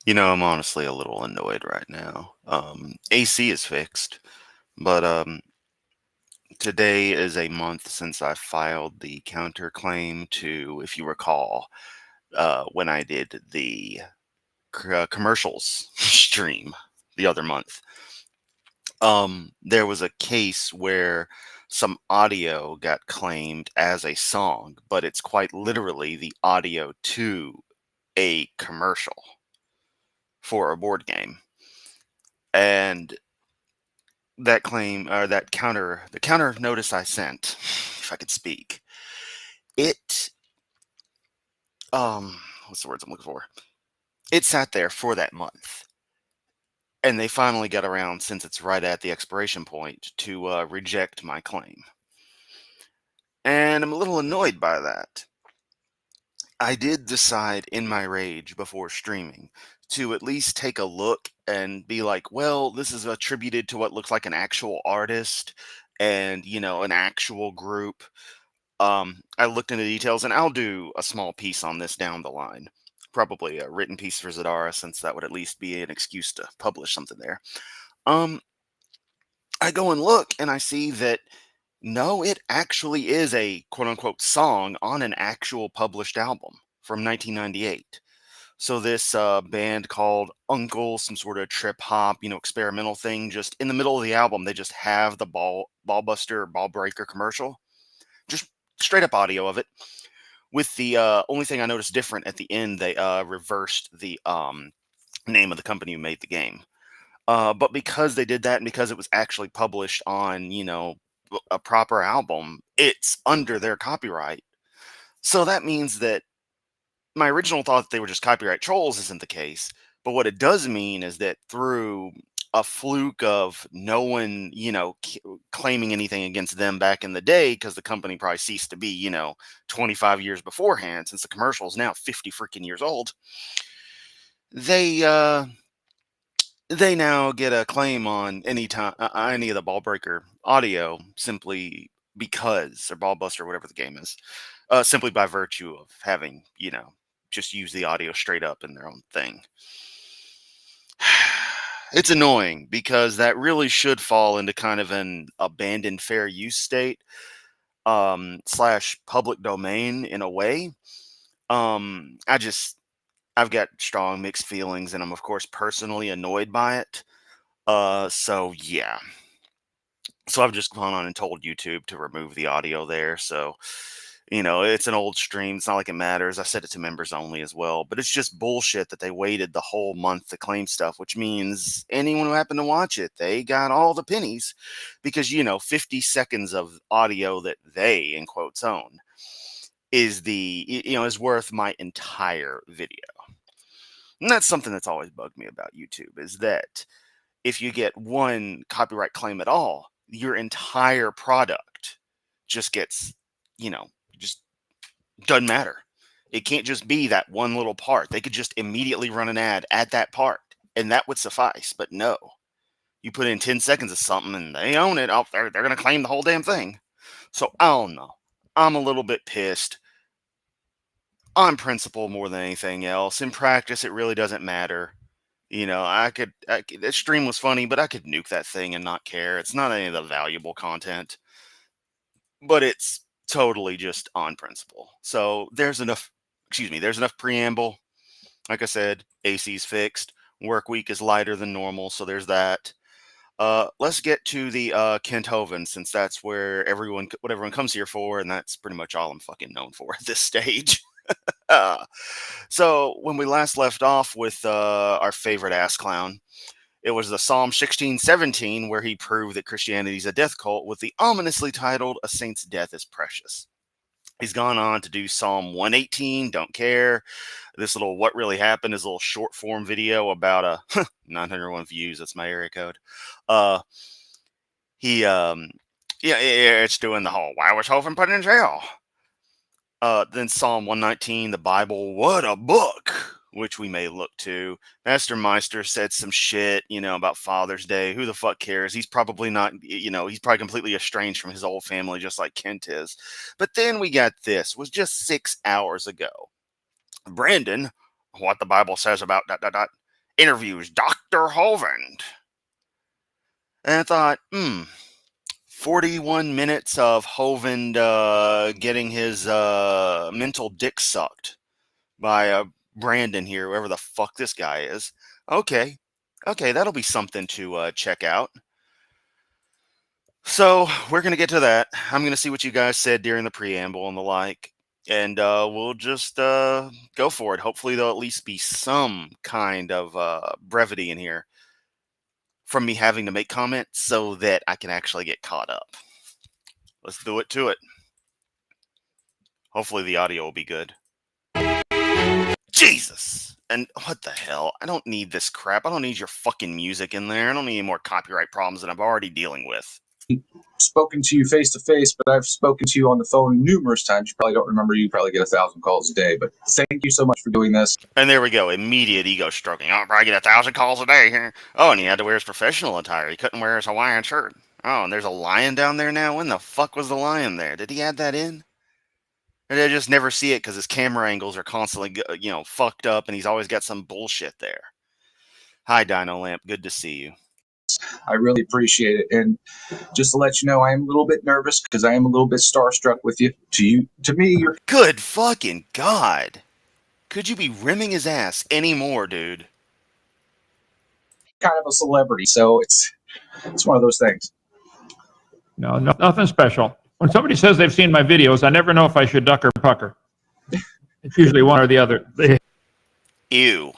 I'm honestly a little annoyed right now. AC is fixed, but today is a month since I filed the counterclaim to, if you recall, when I did the commercials stream the other month. There was a case where some audio got claimed as a song, but it's quite literally the audio to a commercial for a board game. And that claim or the counter notice I sent, if I could speak, it what's the words I'm looking for? It sat there for that month, and they finally got around, since it's right at the expiration point, to reject my claim. And I'm a little annoyed by that. I did decide in my rage before streaming to at least take a look and be like, well, this is attributed to what looks like an actual artist and, an actual group. I looked into details, and I'll do a small piece on this down the line. Probably a written piece for Zadara, since that would at least be an excuse to publish something there. Um, I go and look, and I see that no, it actually is a quote unquote song on an actual published album from 1998. So this band called Uncle, some sort of trip hop, experimental thing, just in the middle of the album, they just have the ball buster, ball breaker commercial, just straight up audio of it. With the only thing I noticed different at the end, they reversed the name of the company who made the game. But because they did that, and because it was actually published on, a proper album, it's under their copyright. So that means that my original thought that they were just copyright trolls isn't the case. But what it does mean is that through a fluke of no one, claiming anything against them back in the day, because the company probably ceased to be, 25 years beforehand, since the commercial is now 50 freaking years old, they they now get a claim on any of the ball breaker audio, simply because, or ball buster, whatever the game is, simply by virtue of having, just use the audio straight up in their own thing. It's annoying because that really should fall into kind of an abandoned fair use state, slash public domain in a way. I've got strong mixed feelings, and I'm of course personally annoyed by it. So yeah. So I've just gone on and told YouTube to remove the audio there. So, it's an old stream. It's not like it matters. I set it to members only as well. But it's just bullshit that they waited the whole month to claim stuff, which means anyone who happened to watch it, they got all the pennies, because, 50 seconds of audio that they, in quotes, own is worth my entire video. And that's something that's always bugged me about YouTube, is that if you get one copyright claim at all, your entire product just gets, just doesn't matter. It can't just be that one little part. They could just immediately run an ad at that part, and that would suffice. But no, you put in 10 seconds of something and they own it. Oh, they're going to claim the whole damn thing. So I don't know. I'm a little bit pissed on principle more than anything else. In practice, it really doesn't matter. That stream was funny, but I could nuke that thing and not care. It's not any of the valuable content, but it's totally just on principle. So there's enough preamble. Like I said, AC's fixed. Work week is lighter than normal, so there's that. Let's get to the Kent Hovind, since that's what everyone comes here for, and that's pretty much all I'm fucking known for at this stage. So when we last left off with our favorite ass clown, it was the Psalm 16:17, where he proved that Christianity is a death cult, with the ominously titled "A Saint's Death is Precious." He's gone on to do Psalm 118, Don't Care. This little What Really Happened is a little short form video about 901 views. That's my area code. Uh, he, yeah, it's doing the whole, why was Hovind put in jail? Then Psalm 119, the Bible, what a book, which we may look to. Master Meister said some shit, about Father's Day. Who the fuck cares? He's probably not, he's probably completely estranged from his old family, just like Kent is. But then we got this, was just 6 hours ago. Brandon, what the Bible says about ... interviews Dr. Hovind. And I thought, 41 minutes of Hovind getting his mental dick sucked by Brandon here, whoever the fuck this guy is. Okay, that'll be something to check out. So we're going to get to that. I'm going to see what you guys said during the preamble and the like, and we'll just go for it. Hopefully there'll at least be some kind of brevity in here from me having to make comments so that I can actually get caught up. Let's do it to it. Hopefully the audio will be good. Jesus! And what the hell? I don't need this crap. I don't need your fucking music in there. I don't need any more copyright problems that I'm already dealing with. Spoken to you face to face, but I've spoken to you on the phone numerous times. You probably don't remember. You probably get 1,000 calls a day, but thank you so much for doing this. And there we go. Immediate ego stroking. I'll probably get 1,000 calls a day here. Oh, and he had to wear his professional attire. He couldn't wear his Hawaiian shirt. Oh, and there's a lion down there now? When the fuck was the lion there? Did he add that in? Or did I just never see it because his camera angles are constantly, fucked up and he's always got some bullshit there? Hi, Dino Lamp. Good to see you. I really appreciate it. And just to let you know, I am a little bit nervous because I am a little bit starstruck with you. To me, you're... Good fucking God. Could you be rimming his ass anymore, dude? kind of a celebrity, so it's one of those things. No, nothing special. When somebody says they've seen my videos, I never know if I should duck or pucker. It's usually one or the other. Ew.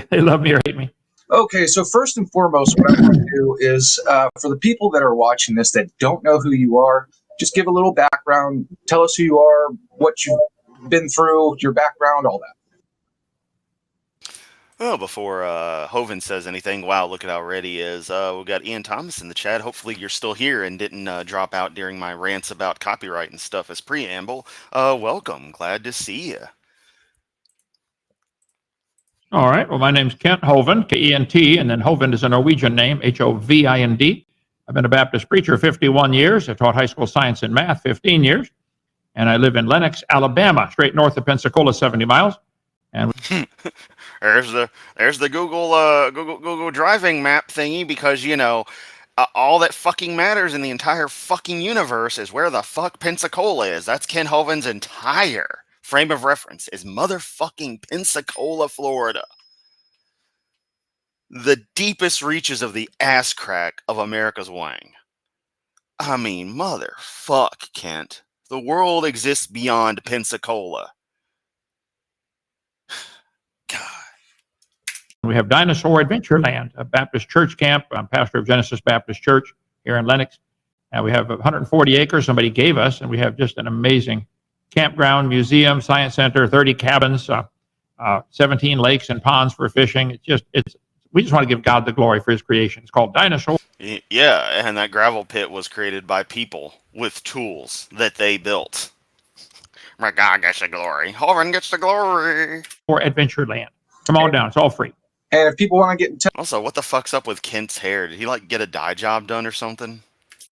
They love me or hate me. Okay, so first and foremost, what I want to do is, for the people that are watching this that don't know who you are, just give a little background. Tell us who you are, what you've been through, your background, all that. Well, before Hovind says anything, wow, look at how ready he is. We've got Ian Thomas in the chat. Hopefully you're still here and didn't drop out during my rants about copyright and stuff as preamble. Welcome. Glad to see you. All right. Well, my name's Kent Hovind, K-E-N-T, and then Hovind is a Norwegian name, H-O-V-I-N-D. I've been a Baptist preacher 51 years. I taught high school science and math 15 years. And I live in Lenox, Alabama, straight north of Pensacola, 70 miles. And there's the Google driving map thingy, because all that fucking matters in the entire fucking universe is where the fuck Pensacola is. That's Ken Hovind's entire frame of reference is motherfucking Pensacola, Florida. The deepest reaches of the ass crack of America's wang. I mean, motherfuck, Kent. The world exists beyond Pensacola. God. we have Dinosaur Adventureland, a Baptist church camp. I'm pastor of Genesis Baptist Church here in Lenox. And we have 140 acres somebody gave us, and we have just an amazing campground, museum, science center, 30 cabins, 17 lakes and ponds for fishing. We just want to give God the glory for his creation. It's called Dinosaur. Yeah, and that gravel pit was created by people with tools that they built. My God gets the glory. Hovind gets the glory. Or Adventureland. Come on down. It's all free. And if people want to get in Also, what the fuck's up with Kent's hair? Did he get a dye job done or something?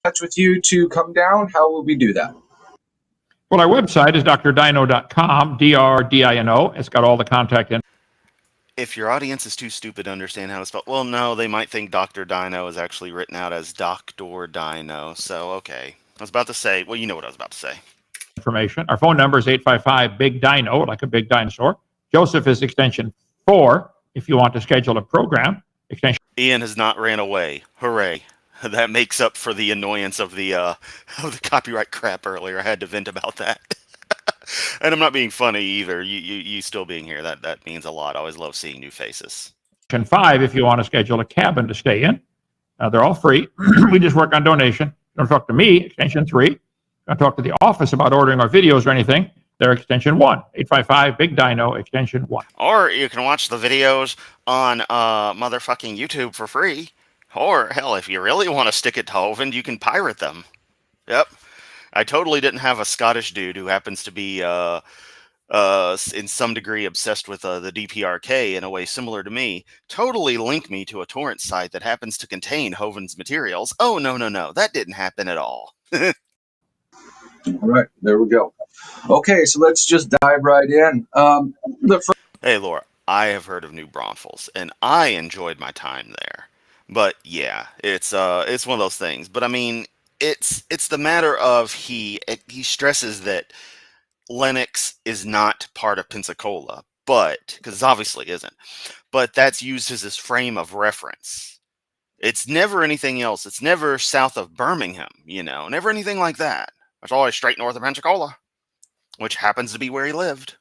touch with you to come down, how will we do that? Well, our website is drdino.com, D-R-D-I-N-O. It's got all the contact in. If your audience is too stupid to understand how to spell, well, no, they might think Dr. Dino is actually written out as Dr. Dino. So, okay. I was about to say, well, you know what I was about to say. Information. Our phone number is 855-BIG-DINO, like a big dinosaur. Joseph is extension 4 if you want to schedule a program. Extension. Ian has not ran away. Hooray. That makes up for the annoyance of the copyright crap earlier. I had to vent about that. And I'm not being funny either. You still being here, that means a lot. I always love seeing new faces. Extension 5 if you want to schedule a cabin to stay in. They're all free. We just work on donation. Don't talk to me, extension 3. Don't talk to the office about ordering our videos or anything. They're extension 1, 855-BIG-DINO, extension 1. Or you can watch the videos on motherfucking YouTube for free. Or, hell, if you really want to stick it to Hovind, you can pirate them. Yep. I totally didn't have a Scottish dude who happens to be, in some degree, obsessed with the DPRK in a way similar to me, totally link me to a torrent site that happens to contain Hovind's materials. Oh, no. That didn't happen at all. All right, there we go. Okay, so let's just dive right in. Hey, Laura. I have heard of New Braunfels, and I enjoyed my time there. But yeah, it's one of those things. But I mean, it's the matter of he stresses that Lennox is not part of Pensacola, but because it obviously isn't. But that's used as his frame of reference. It's never anything else. It's never south of Birmingham, never anything like that. It's always straight north of Pensacola, which happens to be where he lived.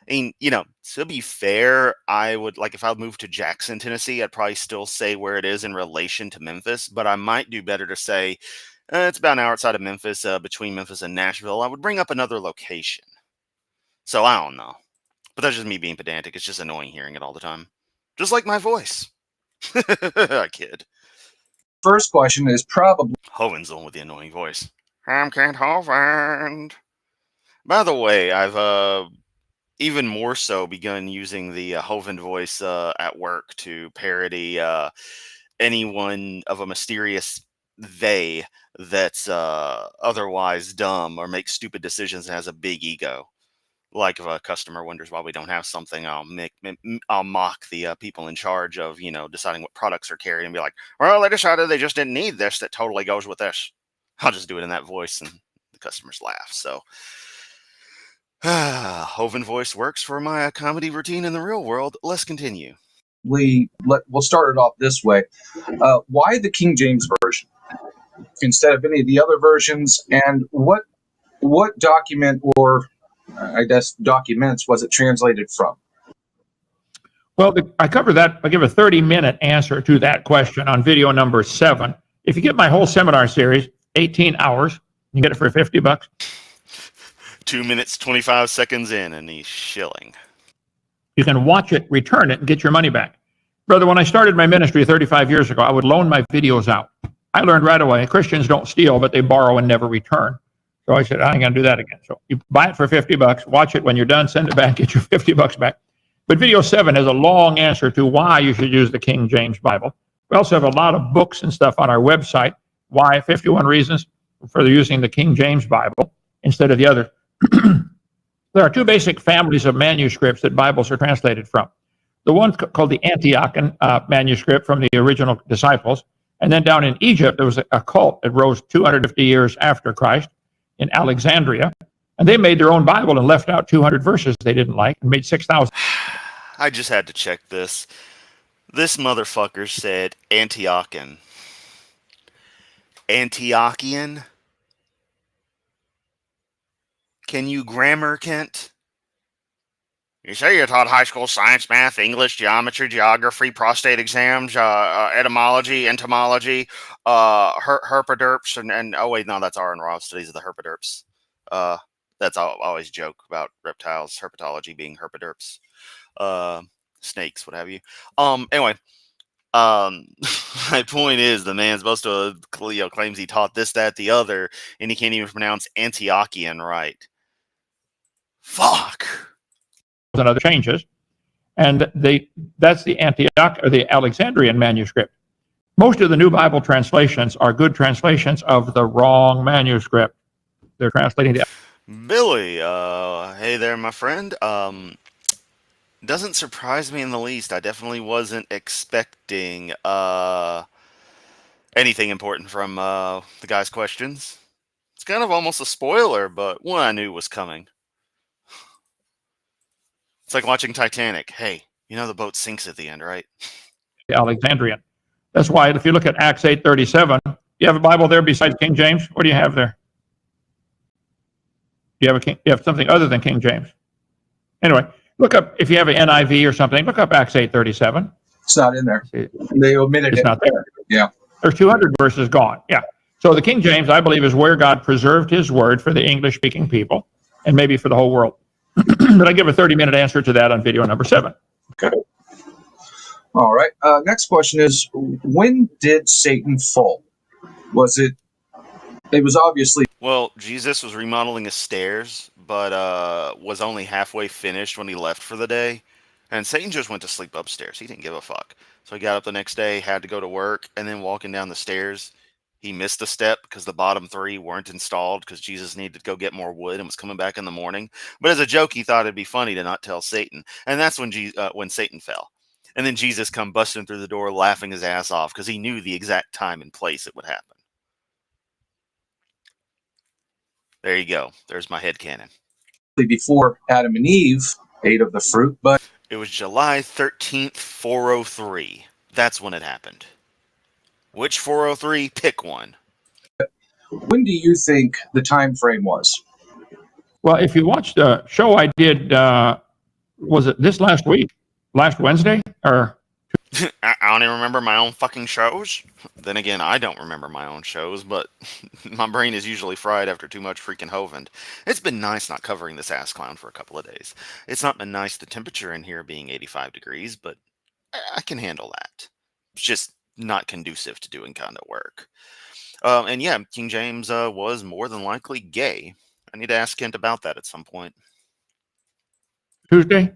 I mean, to be fair, I would like if I moved to Jackson, Tennessee, I'd probably still say where it is in relation to Memphis, but I might do better to say it's about an hour outside of Memphis, between Memphis and Nashville. I would bring up another location. So I don't know. But that's just me being pedantic. It's just annoying hearing it all the time. Just like my voice. I kid. First question is probably Hovind's the one with the annoying voice. I'm Kent Hovind. By the way, I've even more so begun using the Hovind voice at work to parody anyone of a mysterious they that's otherwise dumb or makes stupid decisions and has a big ego. Like if a customer wonders why we don't have something, I'll mock the people in charge of deciding what products are carried and be like, well, they decided they just didn't need this that totally goes with this. I'll just do it in that voice and the customers laugh. So Hovind voice works for my comedy routine in the real world. Let's continue. we'll start it off this way. Why the King James version instead of any of the other versions, and what document or I guess documents was it translated from? Well, I cover that. I give a 30-minute answer to that question on video number 7. If you get my whole seminar series, 18 hours, you can get it for $50. 2 minutes, 25 seconds in, and he's shilling. You can watch it, return it, and get your money back. Brother, when I started my ministry 35 years ago, I would loan my videos out. I learned right away, Christians don't steal, but they borrow and never return. So I said, I ain't going to do that again. So you buy it for $50, watch it. When you're done, send it back, get your $50 back. But video 7 has a long answer to why you should use the King James Bible. We also have a lot of books and stuff on our website. Why? 51 reasons for using the King James Bible instead of the other. There are 2 basic families of manuscripts that Bibles are translated from. The one called the Antiochian manuscript from the original disciples. And then down in Egypt, there was a cult that rose 250 years after Christ in Alexandria. And they made their own Bible and left out 200 verses they didn't like and made 6,000. I just had to check this. This motherfucker said Antiochian. Antiochian? Can you grammar, Kent? You say you taught high school science, math, English, geometry, geography, prostate exams, etymology, entomology, herpaderps, and oh wait, no, that's R and Ross studies of the herpaderps. That's always joke about reptiles, herpetology being herpaderps, snakes, what have you. Anyway, my point is the man's supposed to claims he taught this, that, the other, and he can't even pronounce Antiochian right. Fuck. And other changes, and that's the Antioch or the Alexandrian manuscript. Most of the New Bible translations are good translations of the wrong manuscript. They're translating the Billy, hey there, my friend. Doesn't surprise me in the least. I definitely wasn't expecting anything important from the guy's questions. It's kind of almost a spoiler, but one I knew was coming. It's like watching Titanic. Hey, the boat sinks at the end, right? Alexandrian. That's why if you look at Acts 8:37, you have a Bible there besides King James? What do you have there? You have something other than King James. Anyway, look up, if you have an NIV or something, look up Acts 8:37. It's not in there. They omitted it. It's not there. Yeah. There's 200 verses gone. Yeah. So the King James, I believe, is where God preserved his word for the English-speaking people and maybe for the whole world. But I give a 30-minute answer to that on video number 7. Okay. All right. Next question is, when did Satan fall? Was it? It was obviously. Well, Jesus was remodeling his stairs, but was only halfway finished when he left for the day. And Satan just went to sleep upstairs. He didn't give a fuck. So he got up the next day, had to go to work, and then walking down the stairs, he missed a step because the bottom 3 weren't installed because Jesus needed to go get more wood and was coming back in the morning. But as a joke, he thought it'd be funny to not tell Satan. And that's when Satan fell. And then Jesus come busting through the door laughing his ass off because he knew the exact time and place it would happen. There you go. There's my headcanon. Before Adam and Eve ate of the fruit, but it was July 13th, 403. That's when it happened. Which 403? Pick one. When do you think the time frame was? Well, if you watched the show I did, was it this last week? Last Wednesday? Or I don't even remember my own fucking shows. Then again, I don't remember my own shows, but my brain is usually fried after too much freaking Hovind. It's been nice not covering this ass clown for a couple of days. It's not been nice the temperature in here being 85 degrees, but I can handle that. It's just not conducive to doing kind of work. And yeah, King James was more than likely gay. I need to ask Kent about that at some point. Tuesday?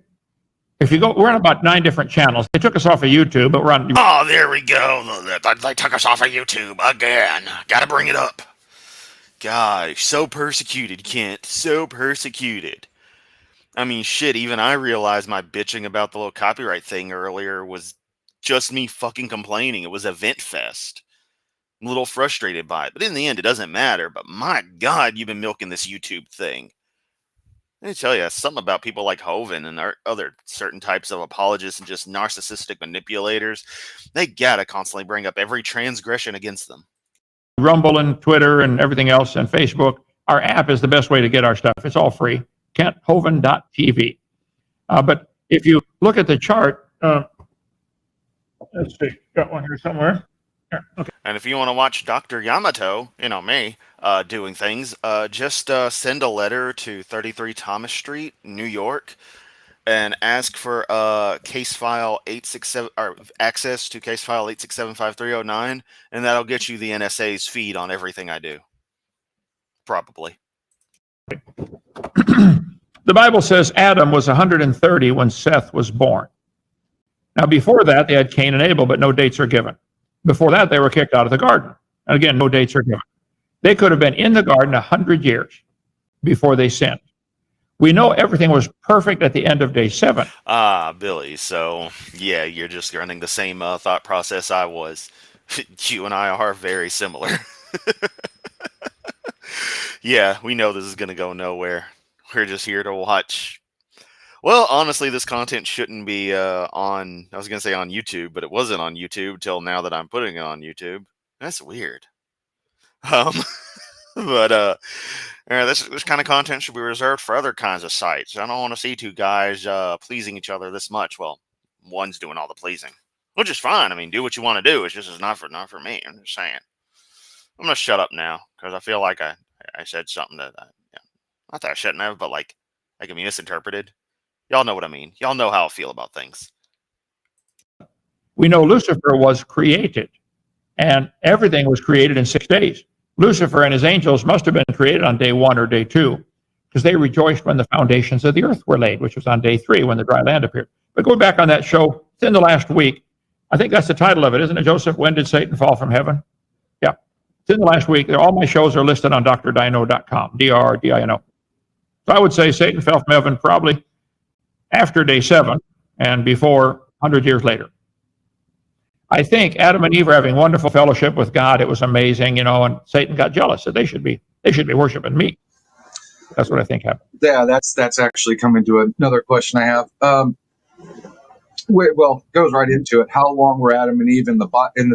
If you go, we're on about 9 different channels. They took us off of YouTube, but we're on. Oh, there we go. They took us off of YouTube again. Gotta bring it up. Gosh, so persecuted, Kent. So persecuted. I mean, shit, even I realized my bitching about the little copyright thing earlier was just me fucking complaining. It was Event Fest. I'm a little frustrated by it. But in the end, it doesn't matter. But my God, you've been milking this YouTube thing. Let me tell you, something about people like Hovind and other certain types of apologists and just narcissistic manipulators, they gotta constantly bring up every transgression against them. Rumble and Twitter and everything else and Facebook. Our app is the best way to get our stuff. It's all free. KentHovind.tv. But if you look at the chart, let's see, got one here somewhere. Here, okay. And if you want to watch Dr. Yamato, me, doing things, just send a letter to 33 Thomas Street, New York, and ask for case file 867 or access to case file 8675309, and that'll get you the NSA's feed on everything I do. Probably. The Bible says Adam was 130 when Seth was born. Now, before that, they had Cain and Abel, but no dates are given. Before that, they were kicked out of the garden. And again, no dates are given. They could have been in the garden 100 years before they sinned. We know everything was perfect at the end of day 7. Ah, Billy. So, yeah, you're just running the same thought process I was. You and I are very similar. Yeah, we know this is going to go nowhere. We're just here to watch. Well, honestly, this content shouldn't be on, I was going to say on YouTube, but it wasn't on YouTube till now that I'm putting it on YouTube. That's weird. But this kind of content should be reserved for other kinds of sites. I don't want to see 2 guys pleasing each other this much. Well, one's doing all the pleasing, which is fine. I mean, do what you want to do. It's just not for me. I'm just saying. I'm going to shut up now because I feel like I said something that, not that I shouldn't have, but like I can be misinterpreted. Y'all know what I mean. Y'all know how I feel about things. We know Lucifer was created, and everything was created in 6 days. Lucifer and his angels must have been created on day 1 or day 2, because they rejoiced when the foundations of the earth were laid, which was on day 3 when the dry land appeared. But go back on that show, it's in the last week. I think that's the title of it, isn't it, Joseph? When did Satan fall from heaven? Yeah, it's in the last week. All my shows are listed on drdino.com, DRDINO. So I would say Satan fell from heaven probably after day 7 and before 100 years later. I think Adam and Eve were having wonderful fellowship with God. It was amazing, and Satan got jealous that they should be worshiping me. That's what I think happened. Yeah, that's actually coming to another question I have. Well, goes right into it. How long were Adam and Eve in the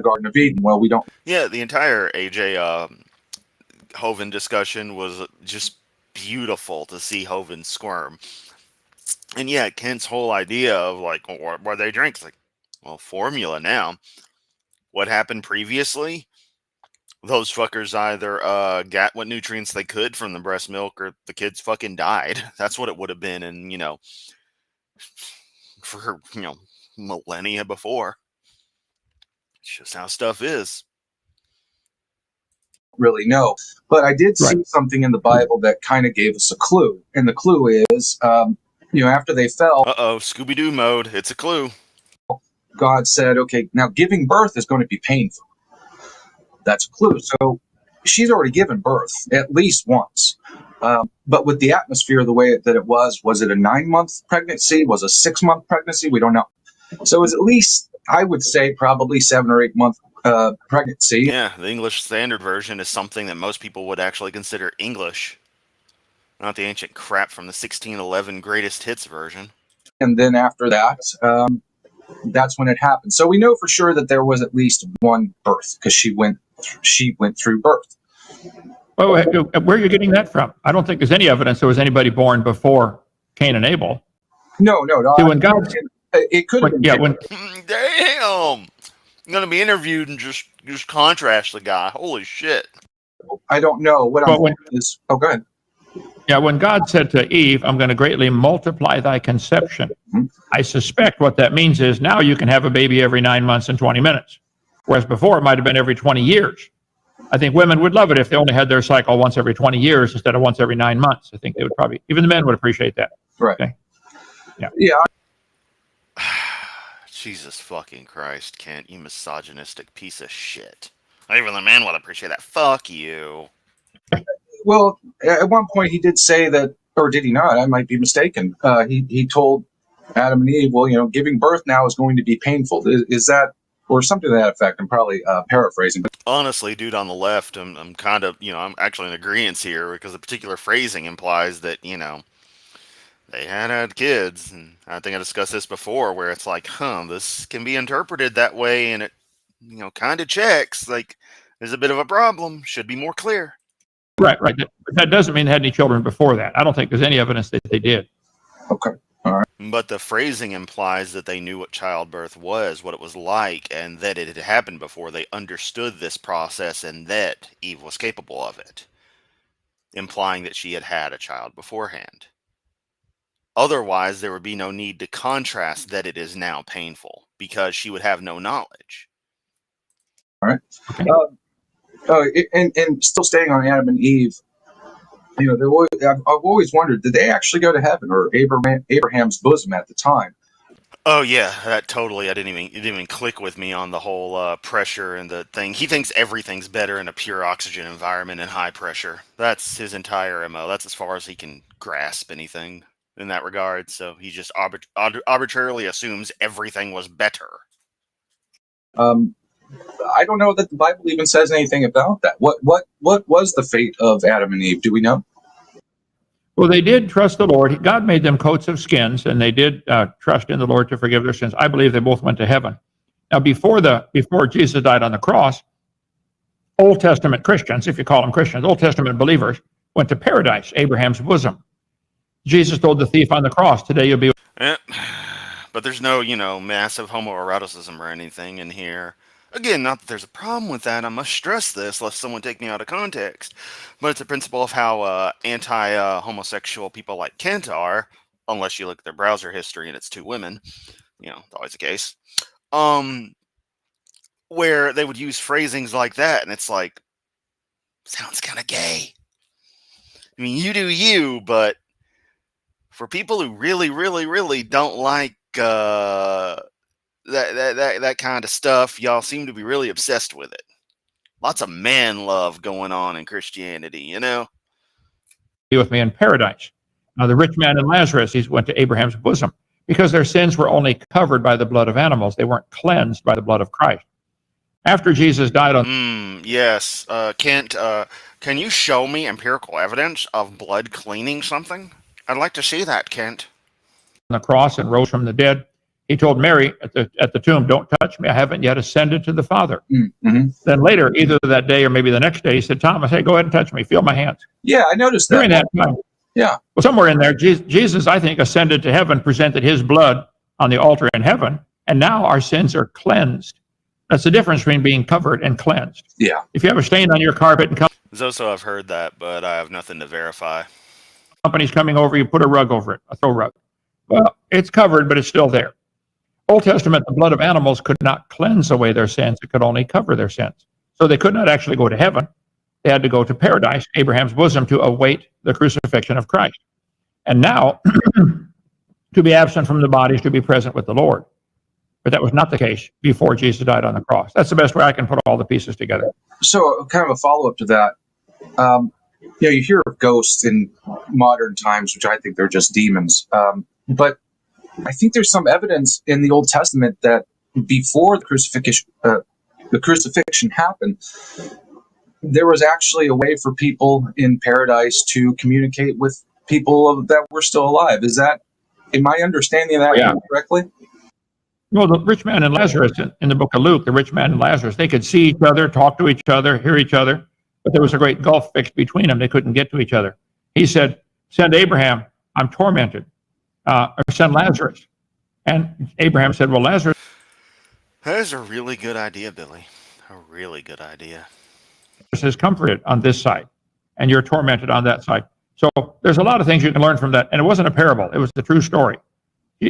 Garden of Eden? Well, we don't. Yeah, the entire AJ Hovind discussion was just beautiful to see Hovind squirm. And yeah, Kent's whole idea of like, what they drink, like, well, formula now. What happened previously? Those fuckers either got what nutrients they could from the breast milk, or the kids fucking died. That's what it would have been, and for millennia before. It's just how stuff is. Really know, but I did see something in the Bible that kind of gave us a clue, and the clue is, after they fell. Scooby-Doo mode. It's a clue. God said, okay, now giving birth is going to be painful. That's a clue. So she's already given birth at least once. But with the atmosphere the way that it was it a 9-month pregnancy? Was it a 6-month pregnancy? We don't know. So it was at least, I would say, probably 7 or 8 month pregnancy. Yeah, the English Standard Version is something that most people would actually consider English, not the ancient crap from the 1611 Greatest Hits version. And then after that, that's when it happened. So we know for sure that there was at least one birth because she went through birth. Well, where are you getting that from? I don't think there's any evidence there was anybody born before Cain and Abel. No. See, when God, it could have been. Yeah, Damn! I'm gonna be interviewed and just contrast the guy. Holy shit! I don't know what I'm thinking is. Oh, go ahead. Yeah, when God said to Eve, "I'm going to greatly multiply thy conception," I suspect what that means is now you can have a baby every 9 months and 20 minutes, whereas before it might have been every 20 years. I think women would love it if they only had their cycle once every 20 years instead of once every 9 months. I think they would probably, even the men would appreciate that. Right. Okay. Yeah. Jesus fucking Christ, Kent, you misogynistic piece of shit. Even the men would appreciate that. Fuck you. Well, at one point he did say that, or did he not? I might be mistaken. He told Adam and Eve, well, giving birth now is going to be painful. Is that, or something to that effect? I'm probably paraphrasing. But honestly, dude, on the left, I'm kind of, I'm actually in agreement here because the particular phrasing implies that, they had kids. And I think I discussed this before where it's like, this can be interpreted that way. And it, kind of checks. Like, there's a bit of a problem. Should be more clear. Right. That doesn't mean they had any children before that. I don't think there's any evidence that they did. Okay. All right. But the phrasing implies that they knew what childbirth was, what it was like, and that it had happened before. They understood this process and that Eve was capable of it, implying that she had had a child beforehand. Otherwise, there would be no need to contrast that it is now painful because she would have no knowledge. All right. And still staying on Adam and Eve, I've always wondered, did they actually go to heaven or Abraham's bosom at the time? Oh yeah, that totally. It didn't even click with me on the whole pressure and the thing. He thinks everything's better in a pure oxygen environment and high pressure. That's his entire MO. That's as far as he can grasp anything in that regard. So he just arbitrarily assumes everything was better. I don't know that the Bible even says anything about that. What was the fate of Adam and Eve? Do we know? Well, they did trust the Lord. God made them coats of skins, and they did trust in the Lord to forgive their sins. I believe they both went to heaven. Now, before Jesus died on the cross, Old Testament Christians, if you call them Christians, Old Testament believers, went to paradise, Abraham's bosom. Jesus told the thief on the cross, "Today you'll be." But there's no, massive homoeroticism or anything in here. Again, not that there's a problem with that. I must stress this, lest someone take me out of context. But it's a principle of how anti-homosexual people like Kent are, unless you look at their browser history and it's 2 women. It's always the case. Where they would use phrasings like that, and it's like, sounds kind of gay. I mean, you do you, but for people who really, really, really don't like that kind of stuff, y'all seem to be really obsessed with it. Lots of man love going on in Christianity, Be with me in paradise. Now, the rich man and Lazarus, he went to Abraham's bosom because their sins were only covered by the blood of animals. They weren't cleansed by the blood of Christ. After Jesus died on... Yes. Kent, can you show me empirical evidence of blood cleaning something? I'd like to see that, Kent. ...on the cross and rose from the dead, he told Mary at the tomb, "Don't touch me. I haven't yet ascended to the Father." Mm-hmm. Then later, either that day or maybe the next day, he said, "Thomas, hey, go ahead and touch me. Feel my hands." Yeah, I noticed that. During that time. Yeah. Well, somewhere in there, Jesus, I think, ascended to heaven, presented his blood on the altar in heaven, and now our sins are cleansed. That's the difference between being covered and cleansed. Yeah. If you have a stain on your carpet and Zoso, I've heard that, but I have nothing to verify. Company's coming over, you put a rug over it, a throw rug. Well, it's covered, but it's still there. Old Testament, the blood of animals could not cleanse away their sins. It could only cover their sins. So they could not actually go to heaven. They had to go to paradise, Abraham's bosom, to await the crucifixion of Christ. And now, to be absent from the body is to be present with the Lord. But that was not the case before Jesus died on the cross. That's the best way I can put all the pieces together. So, kind of a follow up to that. You hear of ghosts in modern times, which I think they're just demons. But I think there's some evidence in the Old Testament that before the crucifixion happened, there was actually a way for people in paradise to communicate with people that were still alive. Am I understanding that correctly? Well, the rich man and Lazarus in the book of Luke, the rich man and Lazarus, they could see each other, talk to each other, hear each other, but there was a great gulf fixed between them. They couldn't get to each other. He said, send Abraham, I'm tormented, or send Lazarus. And Abraham said, well, Lazarus. That is a really good idea, Billy. A really good idea. Is comforted on this side, and you're tormented on that side. So there's a lot of things you can learn from that. And it wasn't a parable. It was the true story.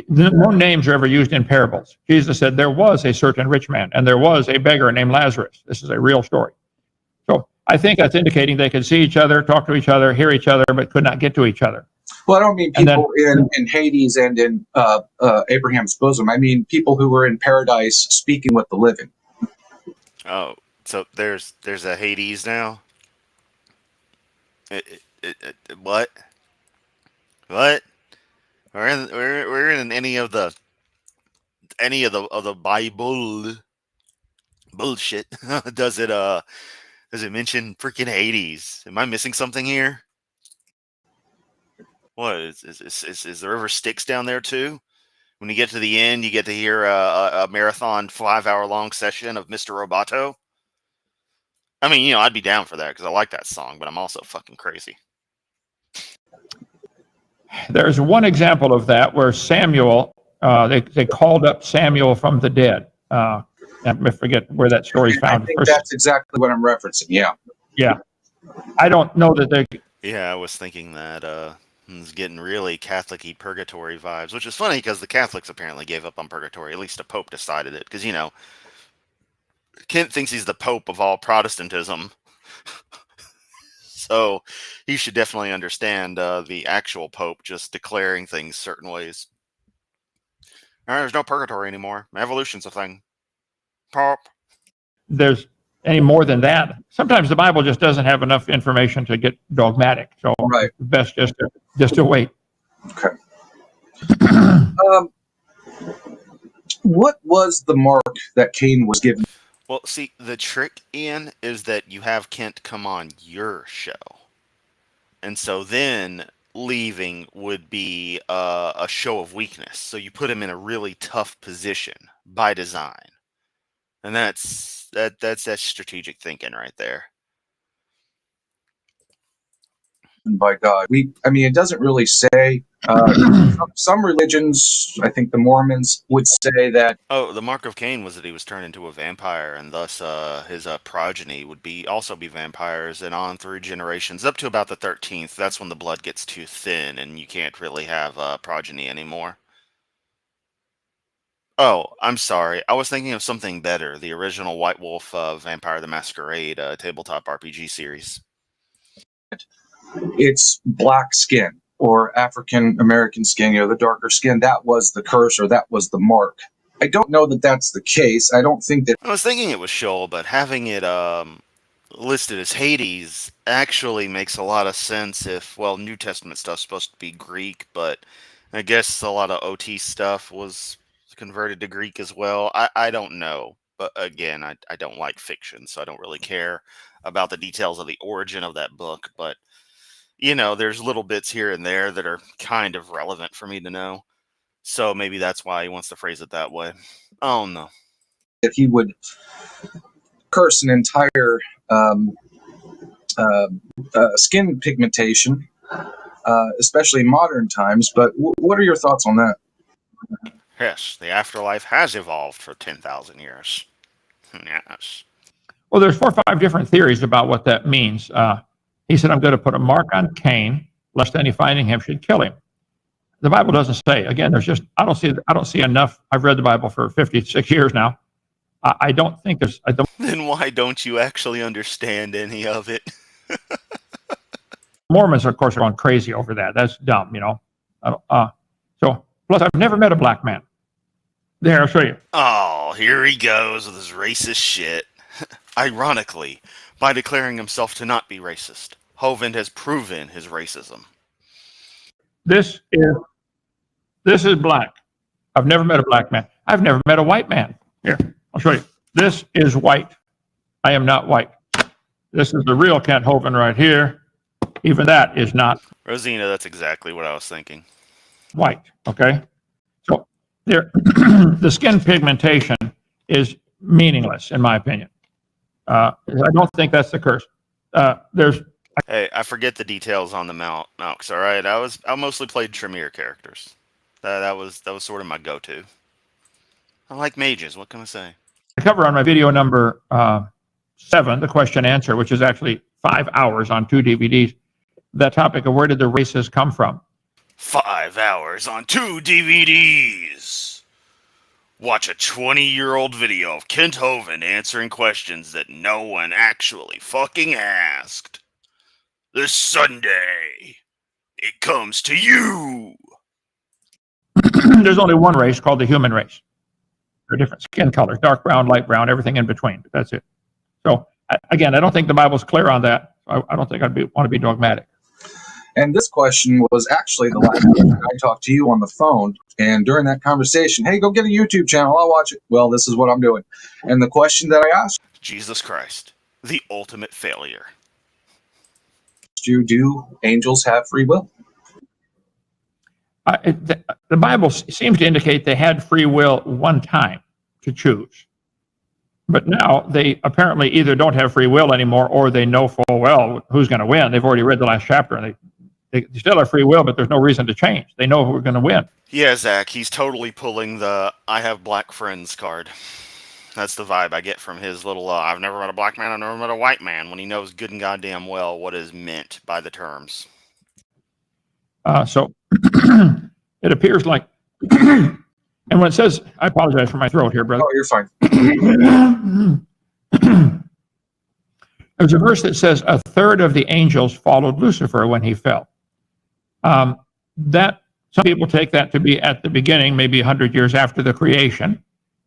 No names are ever used in parables. Jesus said there was a certain rich man, and there was a beggar named Lazarus. This is a real story. So I think that's indicating they could see each other, talk to each other, hear each other, but could not get to each other. Well, I don't mean people in Hades and in Abraham's bosom. I mean people who were in paradise speaking with the living. Oh, so there's a Hades now? What? What? We're in any of the Bible bullshit. Does it mention freaking Hades? Am I missing something here? What is the river Styx down there too? When you get to the end, you get to hear a marathon 5-hour long session of Mr. Roboto. I mean, I'd be down for that because I like that song, but I'm also fucking crazy. There's one example of that where Samuel, they called up Samuel from the dead. I forget where that story's found. I think that's exactly what I'm referencing. Yeah. Yeah. I don't know that they. Yeah, I was thinking that it's getting really Catholic-y purgatory vibes, which is funny because the Catholics apparently gave up on purgatory. At least the Pope decided it because Kent thinks he's the Pope of all Protestantism. So he should definitely understand the actual Pope just declaring things certain ways. All right, there's no purgatory anymore. Evolution's a thing. Pope. There's any more than that. Sometimes the Bible just doesn't have enough information to get dogmatic. So right. It's best just to wait. Okay. What was the mark that Cain was given? Well, see, the trick, Ian, is that you have Kent come on your show. And so then leaving would be a show of weakness. So you put him in a really tough position by design. And that's strategic thinking right there. By God. It doesn't really say. Some religions, I think the Mormons, would say that. Oh, the mark of Cain was that he was turned into a vampire, and thus his progeny would also be vampires, and on through generations, up to about the 13th. That's when the blood gets too thin, and you can't really have progeny anymore. Oh, I'm sorry. I was thinking of something better. The original White Wolf Vampire the Masquerade tabletop RPG series. It's black skin or African American skin, the darker skin. That was the curse, or that was the mark. I don't know that that's the case. I don't think that. I was thinking it was Sheol, but having it listed as Hades actually makes a lot of sense if, New Testament stuff's supposed to be Greek, but I guess a lot of OT stuff was converted to Greek as well. I don't know. But again, I don't like fiction, so I don't really care about the details of the origin of that book. But, there's little bits here and there that are kind of relevant for me to know. So maybe that's why he wants to phrase it that way. Oh, no. That he would curse an entire skin pigmentation, especially in modern times. But what are your thoughts on that? Yes, the afterlife has evolved for 10,000 years. Yes. Well, there's 4 or 5 different theories about what that means. He said, I'm going to put a mark on Cain, lest any finding him should kill him. The Bible doesn't say. Again, I don't see enough. I've read the Bible for 56 years now. I don't think there's. Then why don't you actually understand any of it? Mormons, of course, are going crazy over that. That's dumb, So, plus, I've never met a black man. There, I'll show you. Oh, here he goes with his racist shit. Ironically, by declaring himself to not be racist, Hovind has proven his racism. This is black. I've never met a black man. I've never met a white man. Here, I'll show you. This is white. I am not white. This is the real Kent Hovind right here. Even that is not Rosina, that's exactly what I was thinking. white. Okay, so there, the skin pigmentation is meaningless in my opinion. I don't think that's the curse. There's Hey, I forget the details on the Malks. All right, I mostly played Tremere characters. That was sort of my go-to. I like mages. What can I say? I cover on my video number 7, the question answer, which is actually 5 hours on 2 DVDs. That topic of where did the races come from? 5 hours on 2 DVDs. Watch a 20-year-old video of Kent Hovind answering questions that no one actually fucking asked. This Sunday, it comes to you. There's only one race called the human race. There are different skin colors, dark brown, light brown, everything in between. But that's it. So again, I don't think the Bible's clear on that. I don't think want to be dogmatic. And this question was actually the last time I talked to you on the phone. And during that conversation, hey, go get a YouTube channel. I'll watch it. Well, this is what I'm doing. And the question that I asked Jesus Christ, the ultimate failure. you, do angels have free will? The Bible seems to indicate they had free will one time to choose. But now they apparently either don't have free will anymore or they know full well who's going to win. They've already read the last chapter and they still have free will, but there's no reason to change. They know who's going to win. Yeah, Zach, he's totally pulling the I have black friends card. That's the vibe I get from his little, I've never met a black man, I've never met a white man, when he knows good and goddamn well what is meant by the terms. So it appears like, and when it says, I apologize for my throat here, brother. Oh, you're fine. There's a verse that says a third of the angels followed Lucifer when he fell. That some people take that to be at the beginning, maybe 100 years after the creation,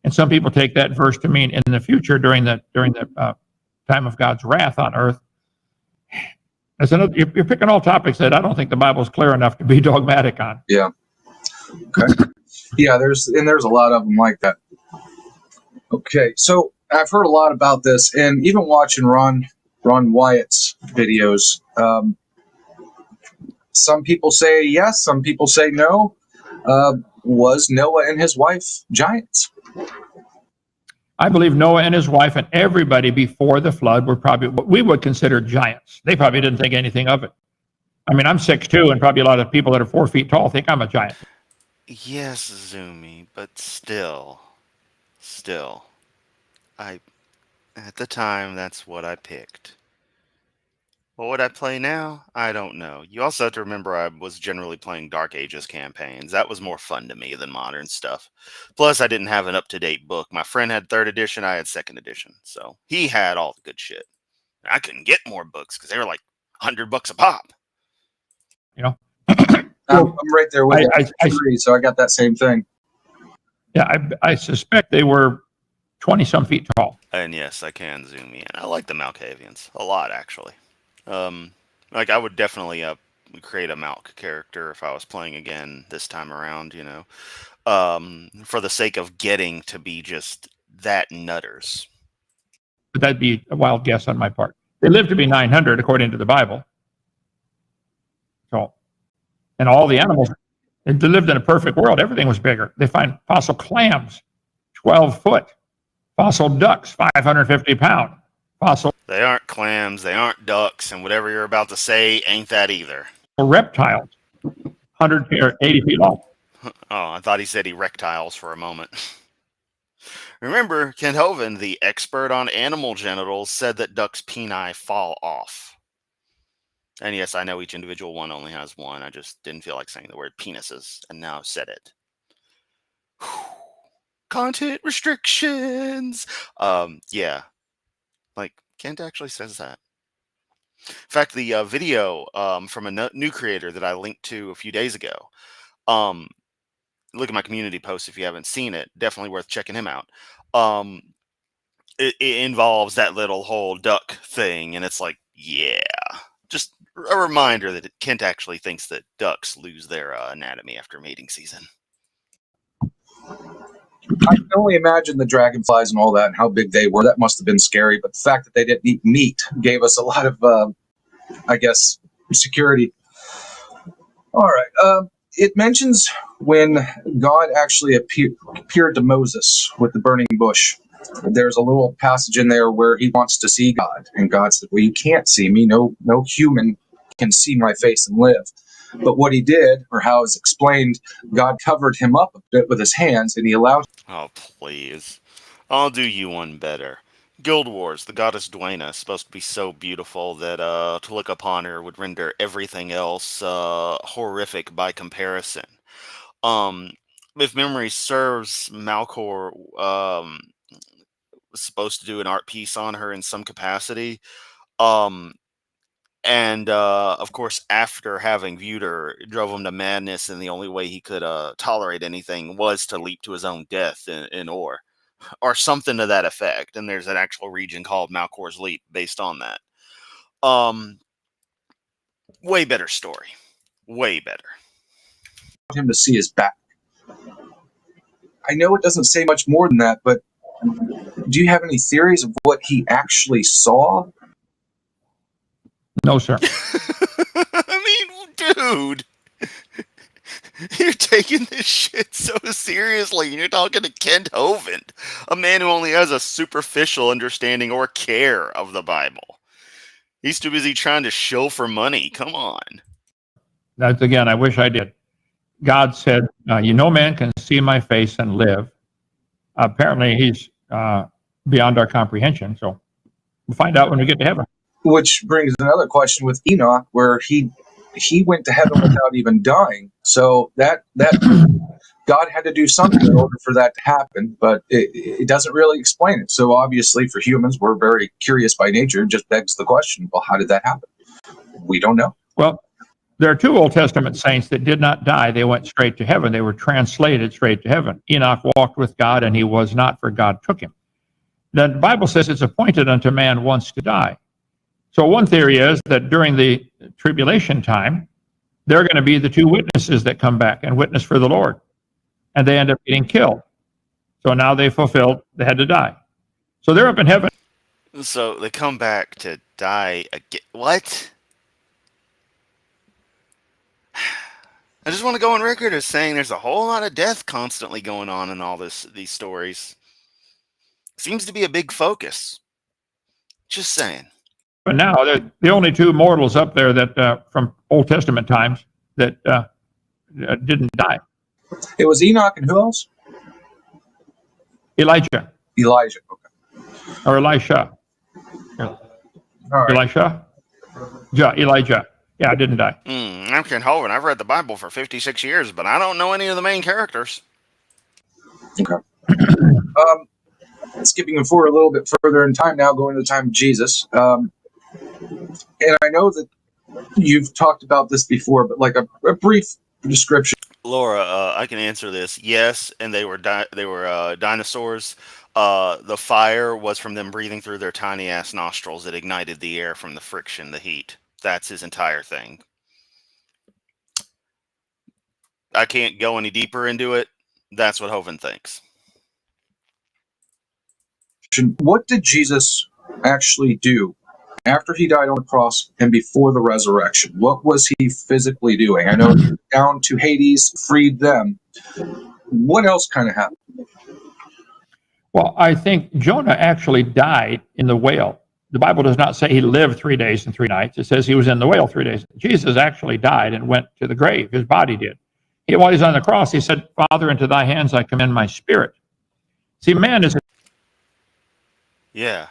and some people take that verse to mean in the future during the time of God's wrath on earth. As another, you're picking all topics that I don't think the Bible's clear enough to be dogmatic on. Yeah. Okay. Yeah, there's a lot of them like that. Okay, so I've heard a lot about this, and even watching Ron Wyatt's videos. Some people say yes, some people say no. Was Noah and his wife giants? I believe Noah and his wife and everybody before the flood were probably what we would consider giants. They probably didn't think anything of it. I mean, I'm 6'2", and probably a lot of people that are 4 feet tall think I'm a giant. Yes, Zoomy, but still, at the time, that's what I picked. What would I play now? I don't know. You also have to remember I was generally playing Dark Ages campaigns. That was more fun to me than modern stuff. Plus, I didn't have an up-to-date book. My friend had 3rd edition, I had 2nd edition. So he had all the good shit. I couldn't get more books because they were like $100 a pop. You know? I'm right there with you. So I got that same thing. Yeah, I suspect they were 20-some feet tall. And yes, I can zoom in. I like the Malkavians a lot, actually. Like I would definitely create a Malk character if I was playing again this time around, you know, for the sake of getting to be just that nutters. But that'd be a wild guess on my part. They lived to be 900 according to the Bible. So, and all the animals, they lived in a perfect world. Everything was bigger. They find fossil clams, 12 foot, fossil ducks, 550 pound, fossil. They aren't clams, they aren't ducks, and whatever you're about to say ain't that either. Reptiles, 100 or 80 feet long. Oh, I thought he said erectiles for a moment. Remember, Kent Hovind, the expert on animal genitals, said that ducks' peni fall off. And yes, I know each individual one only has one. I just didn't feel like saying the word penises, and now I've said it. Content restrictions! Yeah. Like, Kent actually says that. In fact, the video from a new creator that I linked to a few days ago, look at my community post if you haven't seen it. Definitely worth checking him out. It involves that little whole duck thing, and it's like, yeah, just a reminder that Kent actually thinks that ducks lose their anatomy after mating season. I can only imagine the dragonflies and all that and how big they were. That must have been scary. But the fact that they didn't eat meat gave us a lot of, I guess, security. All right. It mentions when God actually appeared to Moses with the burning bush. There's a little passage in there where he wants to see God, and God said, "Well, you can't see me. No human can see my face and live." But what he did, or how it's explained, God covered him up a bit with his hands, and he allowed. Oh, please. I'll do you one better. Guild Wars, the goddess Dwayna is supposed to be so beautiful that to look upon her would render everything else horrific by comparison. If memory serves, Malcor was supposed to do an art piece on her in some capacity. And of course, after having viewed her, it drove him to madness, and the only way he could tolerate anything was to leap to his own death in Or something to that effect. And there's an actual region called Malcor's Leap based on that. Way better story. Way better. him to see his back. I know it doesn't say much more than that, but do you have any theories of what he actually saw? No, sir. I mean, dude, you're taking this shit so seriously. And you're talking to Kent Hovind, a man who only has a superficial understanding or care of the Bible. He's too busy trying to shill for money. Come on. That's, again, I wish I did. God said, no man can see my face and live. Apparently, he's beyond our comprehension. So we'll find out when we get to heaven. Which brings another question with Enoch, where he went to heaven without even dying. So that God had to do something in order for that to happen, but it doesn't really explain it. So obviously, for humans, we're very curious by nature. It just begs the question: well, how did that happen? We don't know. Well, there are two Old Testament saints that did not die. They went straight to heaven. They were translated straight to heaven. Enoch walked with God, and he was not, for God took him. The Bible says it's appointed unto man once to die. So one theory is that during the tribulation time, they're going to be the two witnesses that come back and witness for the Lord. And they end up getting killed. So now they fulfilled, they had to die. So they're up in heaven. So they come back to die again. What? I just want to go on record as saying there's a whole lot of death constantly going on in all these stories. Seems to be a big focus. Just saying. But now they're the only two mortals up there that from Old Testament times that didn't die. It was Enoch and who else? Elijah. Elijah. Okay. Or Elisha. All right. Elisha? Elijah. Yeah, didn't die. I'm Ken Hovind. I've read the Bible for 56 years, but I don't know any of the main characters. Okay. Skipping forward a little bit further in time now, going to the time of Jesus. And I know that you've talked about this before, but like a brief description. Laura, I can answer this. Yes, and they were dinosaurs. The fire was from them breathing through their tiny ass nostrils. It ignited the air from the friction, the heat. That's his entire thing. I can't go any deeper into it. That's what Hovind thinks. What did Jesus actually do after he died on the cross and before the resurrection? What was he physically doing? I know he went down to Hades, freed them. What else kind of happened? Well, I think Jonah actually died in the whale. The Bible does not say he lived 3 days and 3 nights. It says he was in the whale 3 days. Jesus actually died and went to the grave. His body did. While he's on the cross, he said, Father, into thy hands I commend my spirit. See, man is... Yeah.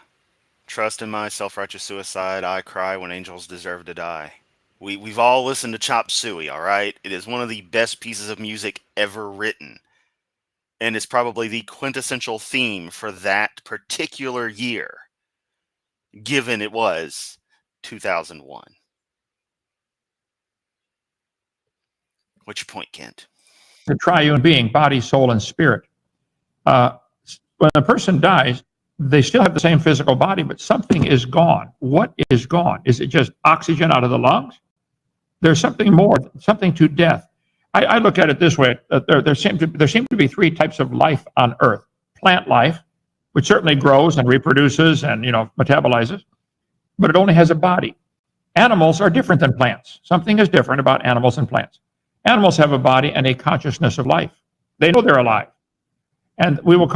Trust in my self-righteous suicide, I cry when angels deserve to die. We've all listened to Chop Suey, all right? It is one of the best pieces of music ever written. And it's probably the quintessential theme for that particular year, given it was 2001. What's your point, Kent? the triune being, body, soul, and spirit. When a person dies, they still have the same physical body, but something is gone. What is gone? Is it just oxygen out of the lungs? There's something more, something to death. I look at it this way. There seem to be three types of life on Earth. Plant life, which certainly grows and reproduces and metabolizes, but it only has a body. Animals are different than plants. Something is different about animals and plants. Animals have a body and a consciousness of life. They know they're alive. And we will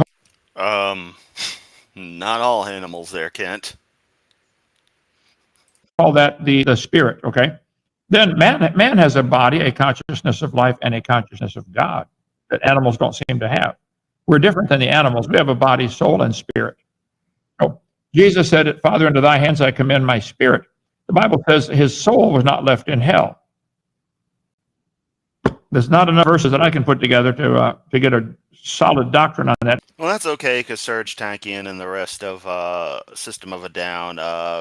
not all animals there, Kent. call that the spirit, okay? Then man has a body, a consciousness of life, and a consciousness of God that animals don't seem to have. We're different than the animals. We have a body, soul, and spirit. So Jesus said, Father, into thy hands I commend my spirit. The Bible says his soul was not left in hell. There's not enough verses that I can put together to get a solid doctrine on that. Well, that's okay, because Serge Tankian and the rest of System of a Down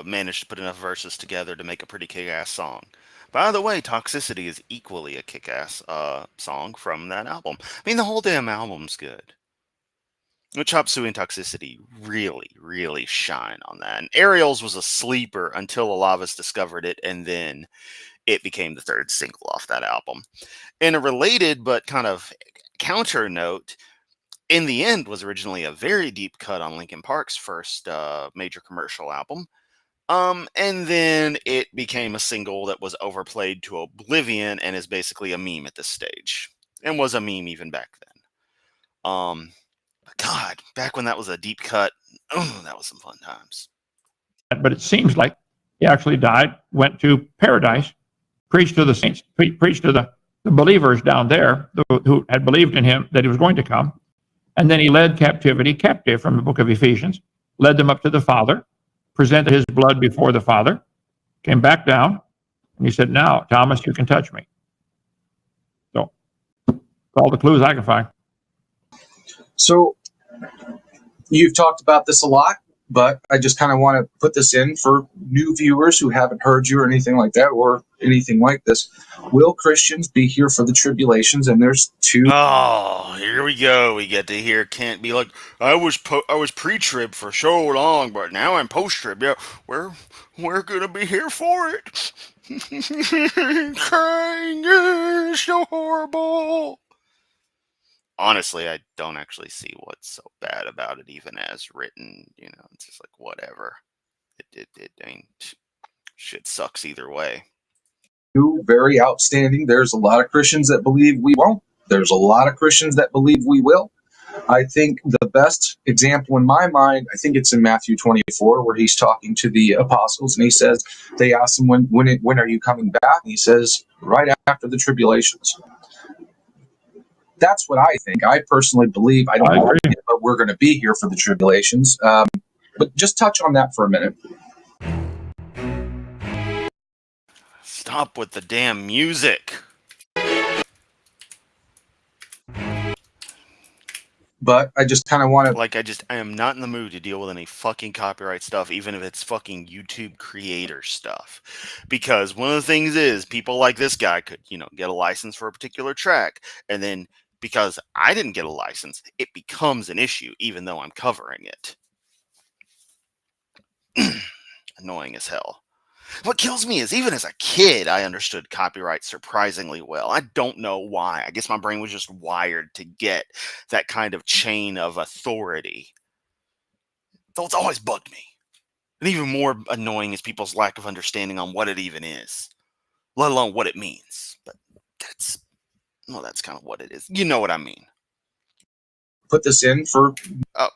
managed to put enough verses together to make a pretty kick-ass song. By the way, Toxicity is equally a kick-ass song from that album. I mean, the whole damn album's good. But Chop Suey and Toxicity really, really shine on that. And Aerials was a sleeper until Alavis discovered it, and then it became the third single off that album. In a related but kind of counter note, In the End was originally a very deep cut on Linkin Park's first major commercial album. And then it became a single that was overplayed to oblivion and is basically a meme at this stage. And was a meme even back then. God, back when that was a deep cut, that was some fun times. But it seems like he actually died, went to paradise, preached to the saints, preached to the believers down there who had believed in him that he was going to come. And then he led captivity captive from the book of Ephesians, led them up to the Father, presented his blood before the Father, came back down, and he said, now, Thomas, you can touch me. So, all the clues I can find. So, you've talked about this a lot, but I just kind of want to put this in for new viewers who haven't heard you or anything like that, or anything like this. Will Christians be here for the tribulations? And there's two. Oh, here we go. We get to hear Kent be like, I was pre-trib for so long, but now I'm post-trib. Yeah, we're gonna be here for it. Crying is so horrible. Honestly, I don't actually see what's so bad about it, even as written. It's just like whatever. I mean, shit sucks either way. Very outstanding. There's a lot of Christians that believe we won't. There's a lot of Christians that believe we will. I think the best example in my mind, I think it's in Matthew 24, where he's talking to the apostles, and he says, they ask him, when are you coming back? And he says, right after the tribulations. That's what I think. I personally believe, I don't know, but we're going to be here for the tribulations. But just touch on that for a minute. Stop with the damn music. But I just kind of want to... I am not in the mood to deal with any fucking copyright stuff, even if it's fucking YouTube creator stuff. Because one of the things is, people like this guy could, get a license for a particular track, and then because I didn't get a license, it becomes an issue, even though I'm covering it. Annoying as hell. What kills me is, even as a kid, I understood copyright surprisingly well. I don't know why. I guess my brain was just wired to get that kind of chain of authority. So it's always bugged me. And even more annoying is people's lack of understanding on what it even is, let alone what it means. But that's kind of what it is. You know what I mean. Put this in for...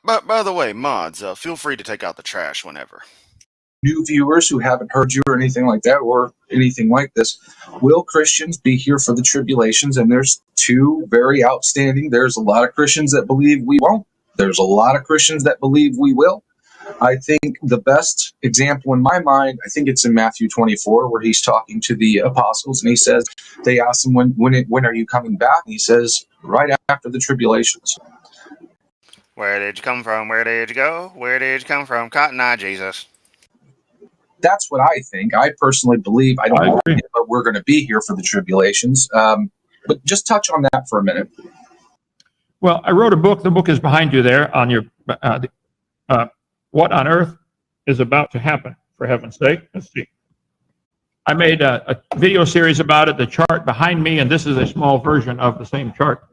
by the way, mods, feel free to take out the trash whenever. New viewers who haven't heard you or anything like that, or anything like this. Will Christians be here for the tribulations? And there's two very outstanding. There's a lot of Christians that believe we won't. There's a lot of Christians that believe we will. I think the best example in my mind, I think it's in Matthew 24, where he's talking to the apostles, and he says, they ask him, when are you coming back? And he says, right after the tribulations. Where did you come from? Where did you go? Where did you come from? Cotton Eye Jesus. That's what I think. I personally believe, I don't know, but we're going to be here for the tribulations. But just touch on that for a minute. Well, I wrote a book. The book is behind you there on your, what on earth is about to happen, for heaven's sake. Let's see. I made a video series about it, the chart behind me, and this is a small version of the same chart.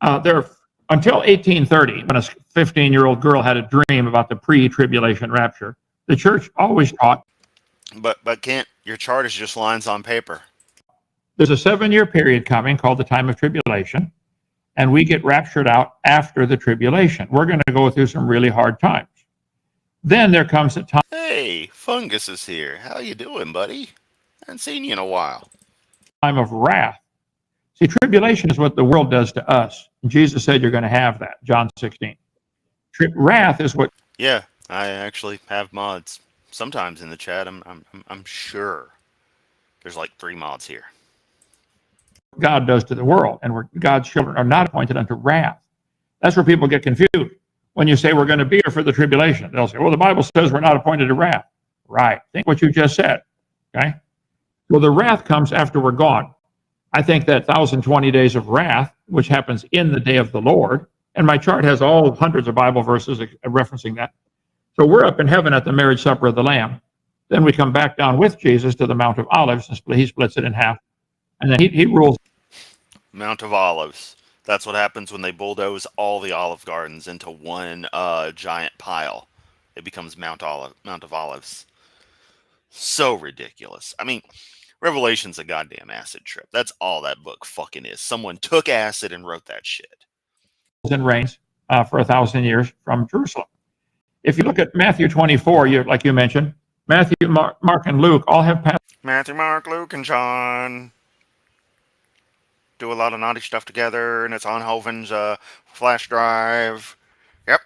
Until 1830, when a 15-year-old girl had a dream about the pre-tribulation rapture, the church always taught. But Kent, your chart is just lines on paper. There's a 7-year period coming called the time of tribulation, and we get raptured out after the tribulation. We're going to go through some really hard times. Then there comes a time. Hey, Fungus is here. How you doing, buddy? I haven't seen you in a while. Time of wrath. See, tribulation is what the world does to us. And Jesus said you're going to have that, John 16. Wrath is what. Yeah, I actually have mods. Sometimes in the chat, I'm sure there's like 3 mods here. God does to the world, and God's children are not appointed unto wrath. That's where people get confused. When you say we're going to be here for the tribulation, they'll say, well, the Bible says we're not appointed to wrath. Right. Think what you just said. Okay. Well, the wrath comes after we're gone. I think that 1,020 days of wrath, which happens in the day of the Lord, and my chart has all hundreds of Bible verses referencing that. So we're up in heaven at the marriage supper of the Lamb. Then we come back down with Jesus to the Mount of Olives, and he splits it in half. And then he rules. Mount of Olives. That's what happens when they bulldoze all the Olive Gardens into one giant pile. It becomes Mount of Olives. So ridiculous. I mean, Revelation's a goddamn acid trip. That's all that book fucking is. Someone took acid and wrote that shit. And reigns for 1,000 years from Jerusalem. If you look at Matthew 24, like you mentioned, Matthew, Mark, and Luke all have passed. Matthew, Mark, Luke, and John do a lot of naughty stuff together, and it's on Hovind's flash drive. Yep.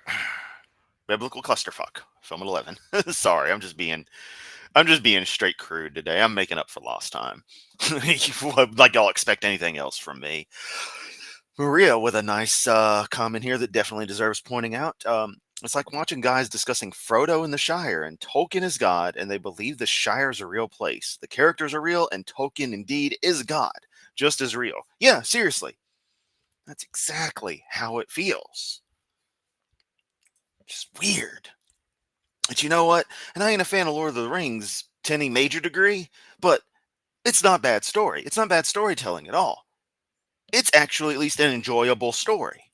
Biblical clusterfuck. Film at 11. Sorry, I'm just being straight crude today. I'm making up for lost time. Like y'all expect anything else from me. Maria with a nice comment here that definitely deserves pointing out. It's like watching guys discussing Frodo in the Shire, and Tolkien is God, and they believe the Shire is a real place. The characters are real, and Tolkien indeed is God, just as real. Yeah, seriously. That's exactly how it feels. Just weird. But you know what? And I ain't a fan of Lord of the Rings to any major degree, but it's not bad story. It's not bad storytelling at all. It's actually at least an enjoyable story.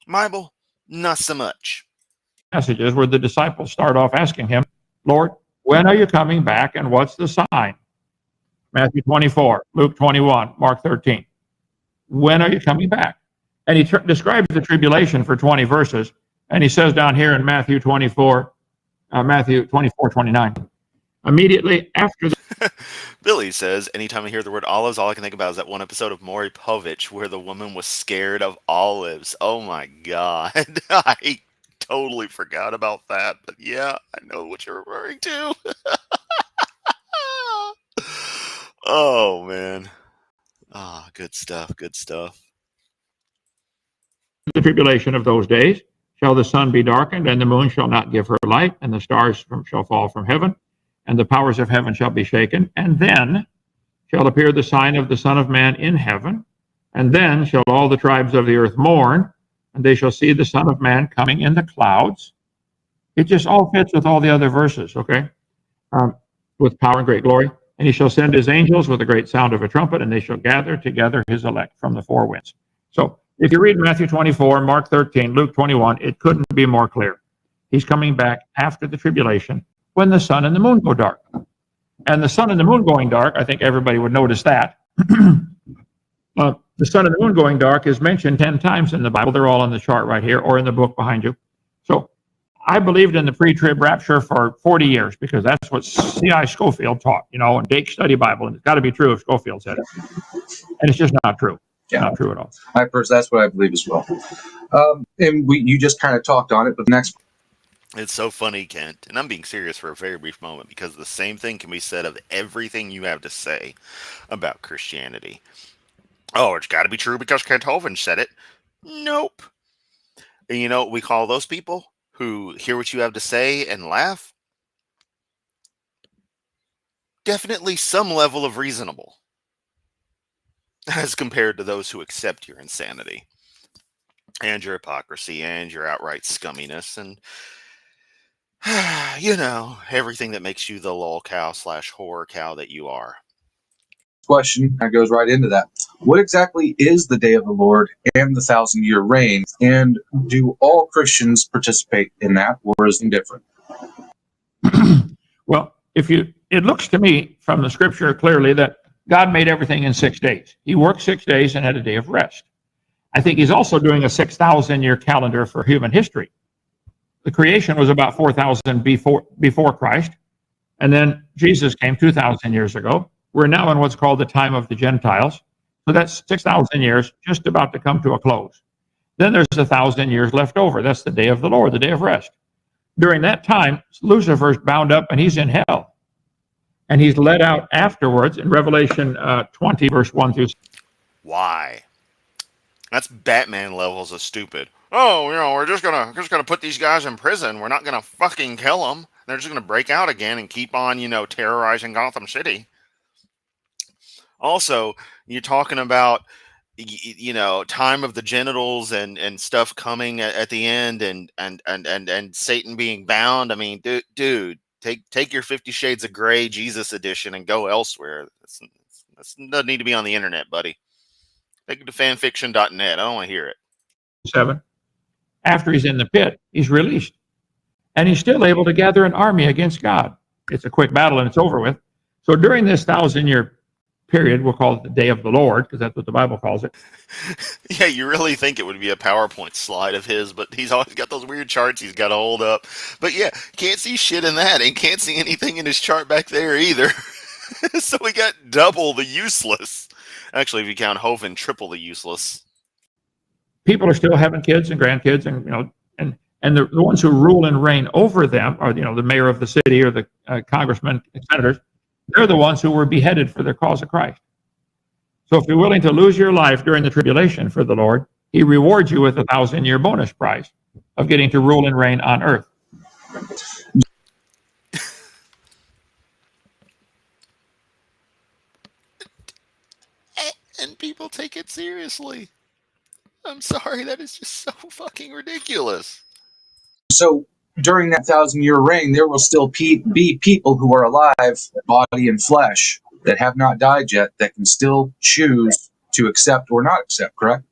Bible, not so much. Passages where the disciples start off asking him, Lord, when are you coming back and what's the sign? Matthew 24, Luke 21, Mark 13. When are you coming back? And he describes the tribulation for 20 verses. And he says down here in Matthew 24, 29, immediately after the... Billy says, anytime I hear the word olives, all I can think about is that one episode of Maury Povich where the woman was scared of olives. Oh my God. I totally forgot about that. But yeah, I know what you're referring to. Oh, man. Ah, good stuff, good stuff. The tribulation of those days shall the sun be darkened, and the moon shall not give her light, and the stars shall fall from heaven, and the powers of heaven shall be shaken. And then shall appear the sign of the Son of Man in heaven, and then shall all the tribes of the earth mourn, and they shall see the Son of Man coming in the clouds. It just all fits with all the other verses, okay? With power and great glory. And he shall send his angels with a great sound of a trumpet, and they shall gather together his elect from the four winds. So if you read Matthew 24, Mark 13, Luke 21, it couldn't be more clear. He's coming back after the tribulation when the sun and the moon go dark. And the sun and the moon going dark, I think everybody would notice that. The sun and the moon going dark is mentioned 10 times in the Bible. They're all on the chart right here or in the book behind you. So I believed in the pre-trib rapture for 40 years because that's what C.I. Scofield taught, and Dake Study Bible. And it's got to be true if Scofield said it. And it's just not true. Yeah. Not true at all. That's what I believe as well. And you just kind of talked on it, but the next... It's so funny, Kent, and I'm being serious for a very brief moment because the same thing can be said of everything you have to say about Christianity. Oh, it's got to be true because Kent Hovind said it. Nope. And we call those people who hear what you have to say and laugh definitely some level of reasonable. as compared to those who accept your insanity and your hypocrisy and your outright scumminess and everything that makes you the lol cow / horror cow that you are. Question that goes right into that. What exactly is the day of the Lord and the 1,000-year reign? And do all Christians participate in that, or is it different? Well, it looks to me from the scripture clearly that God made everything in 6 days. He worked 6 days and had a day of rest. I think he's also doing a 6,000-year calendar for human history. The creation was about 4,000 before Christ, and then Jesus came 2,000 years ago. We're now in what's called the time of the Gentiles. So that's 6,000 years just about to come to a close. Then there's 1,000 years left over. That's the day of the Lord, the day of rest. During that time, Lucifer's bound up and he's in hell. And he's let out afterwards in Revelation 20, verse 1 through 6. Why? That's Batman levels of stupid. Oh, we're just gonna put these guys in prison. We're not gonna fucking kill them. They're just gonna break out again and keep on, terrorizing Gotham City. Also, you're talking about, time of the genitals and stuff coming at the end and Satan being bound. I mean, dude, take your 50 Shades of Grey Jesus edition and go elsewhere. That doesn't need to be on the internet, buddy. Take it to fanfiction.net. I don't want to hear it. 7. After he's in the pit, he's released. And he's still able to gather an army against God. It's a quick battle and it's over with. So during this 1,000-year period, we'll call it the day of the Lord, because that's what the Bible calls it. Yeah, you really think it would be a PowerPoint slide of his, but he's always got those weird charts he's got to hold up. But yeah, can't see shit in that, and can't see anything in his chart back there either. So we got double the useless. Actually, if you count Hovind, triple the useless. People are still having kids and grandkids, and the ones who rule and reign over them are, the mayor of the city or the congressmen, senators. They're the ones who were beheaded for their cause of Christ. So if you're willing to lose your life during the tribulation for the Lord, he rewards you with a 1,000-year bonus prize of getting to rule and reign on earth. And people take it seriously. I'm sorry, that is just so fucking ridiculous. So during that 1,000-year reign, there will still be people who are alive, body and flesh, that have not died yet, that can still choose to accept or not accept, correct?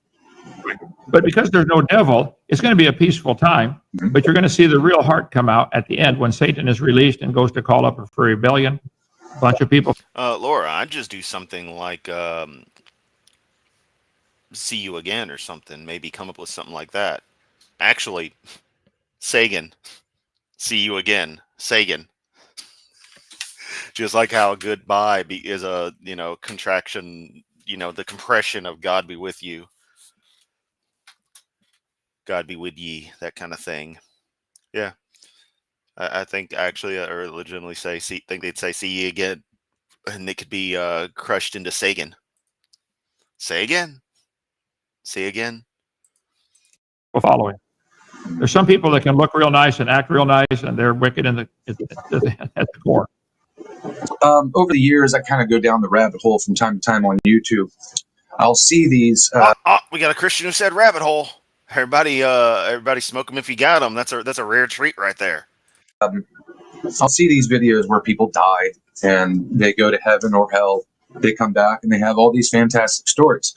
But because there's no devil, it's going to be a peaceful time, but you're going to see the real heart come out at the end when Satan is released and goes to call up for rebellion. A bunch of people. Laura, I'd just do something like see you again or something. Maybe come up with something like that. Actually, Sagan. See you again. Sagan. Just like how goodbye is a, contraction, the compression of God be with you. God be with ye, that kind of thing. Yeah. I think actually, or legitimately think they'd say see ye again. And they could be crushed into Sagan. Say again. Say again. Following. There's some people that can look real nice and act real nice, and they're wicked at the core. Over the years, I kind of go down the rabbit hole from time to time on YouTube. I'll see these. We got a Christian who said rabbit hole. Everybody smoke them if you got them. That's a rare treat right there. I'll see these videos where people die and they go to heaven or hell. They come back and they have all these fantastic stories.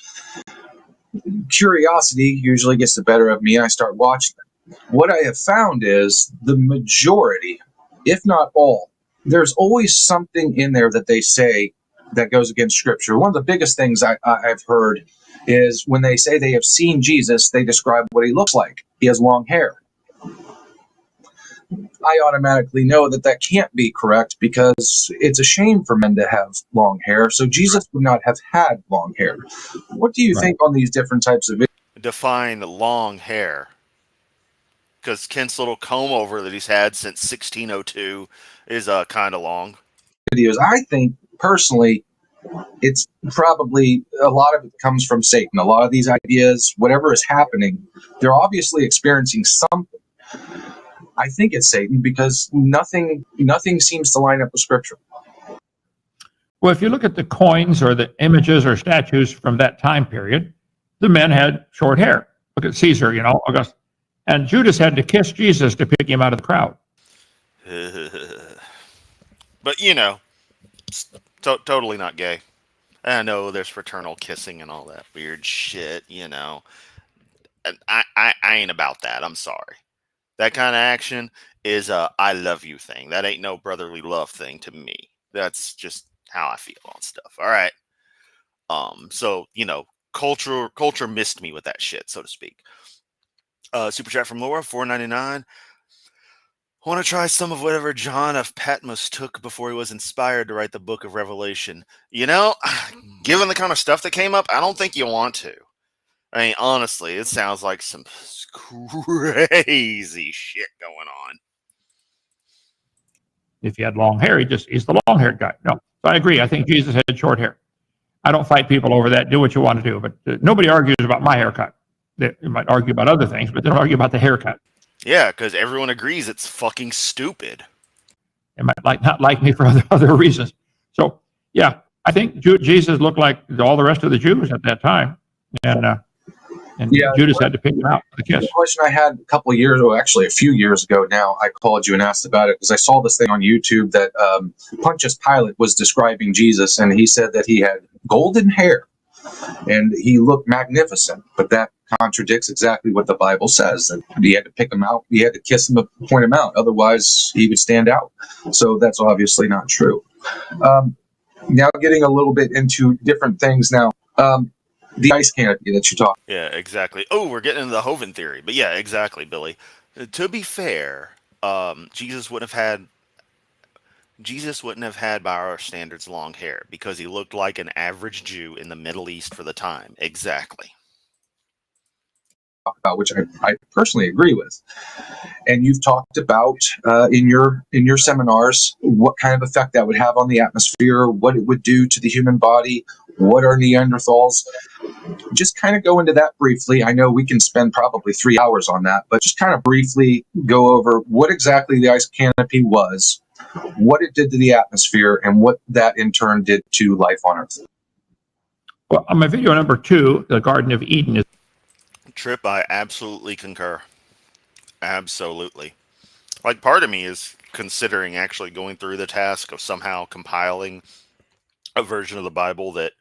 Curiosity usually gets the better of me, and I start watching them. What I have found is the majority, if not all, there's always something in there that they say that goes against Scripture. One of the biggest things I've heard is when they say they have seen Jesus, they describe what he looks like. He has long hair. I automatically know that can't be correct because it's a shame for men to have long hair. So Jesus would not have had long hair. What do you think on these different types of videos? Define long hair. Because Kent's little comb over that he's had since 1602 is kind of long. Videos. I think personally, it's probably a lot of it comes from Satan. A lot of these ideas, whatever is happening, they're obviously experiencing something. I think it's Satan because nothing seems to line up with Scripture. Well, if you look at the coins or the images or statues from that time period, the men had short hair. Look at Caesar, Augustus. And Judas had to kiss Jesus to pick him out of the crowd. But, it's totally not gay. I know there's fraternal kissing and all that weird shit, And I ain't about that. I'm sorry. That kind of action is a I love you thing. That ain't no brotherly love thing to me. That's just how I feel on stuff. All right. So, culture missed me with that shit, so to speak. Super chat from Laura, $4.99. I want to try some of whatever John of Patmos took before he was inspired to write the book of Revelation. Given the kind of stuff that came up, I don't think you want to. I mean, honestly, it sounds like some crazy shit going on. If he had long hair, he's the long-haired guy. No, so I agree. I think Jesus had short hair. I don't fight people over that. Do what you want to do. But nobody argues about my haircut. They might argue about other things, but they don't argue about the haircut. Yeah, because everyone agrees it's fucking stupid. They might not like me for other reasons. So, yeah, I think Jesus looked like all the rest of the Jews at that time. And Judas had to pick him out for the kiss. The question I had a few years ago now, I called you and asked about it because I saw this thing on YouTube that Pontius Pilate was describing Jesus, and he said that he had golden hair and he looked magnificent, but that contradicts exactly what the Bible says. That he had to pick him out, he had to kiss him to point him out, otherwise he would stand out. So that's obviously not true. Now getting a little bit into different things now. The ice canopy that you talked. Yeah, exactly. Oh, we're getting into the Hovind theory, but yeah, exactly, Billy. To be fair, Jesus wouldn't have had, by our standards, long hair because he looked like an average Jew in the Middle East for the time. Exactly. About which I personally agree with, and you've talked about in your seminars what kind of effect that would have on the atmosphere, what it would do to the human body, what are Neanderthals. Just kind of go into that briefly. I know we can spend probably 3 hours on that, but just kind of briefly go over what exactly the ice canopy was, what it did to the atmosphere, and what that in turn did to life on Earth. Well, on my video number 2, the Garden of Eden is. Trip, I absolutely concur. Absolutely. Like, part of me is considering actually going through the task of somehow compiling a version of the Bible that,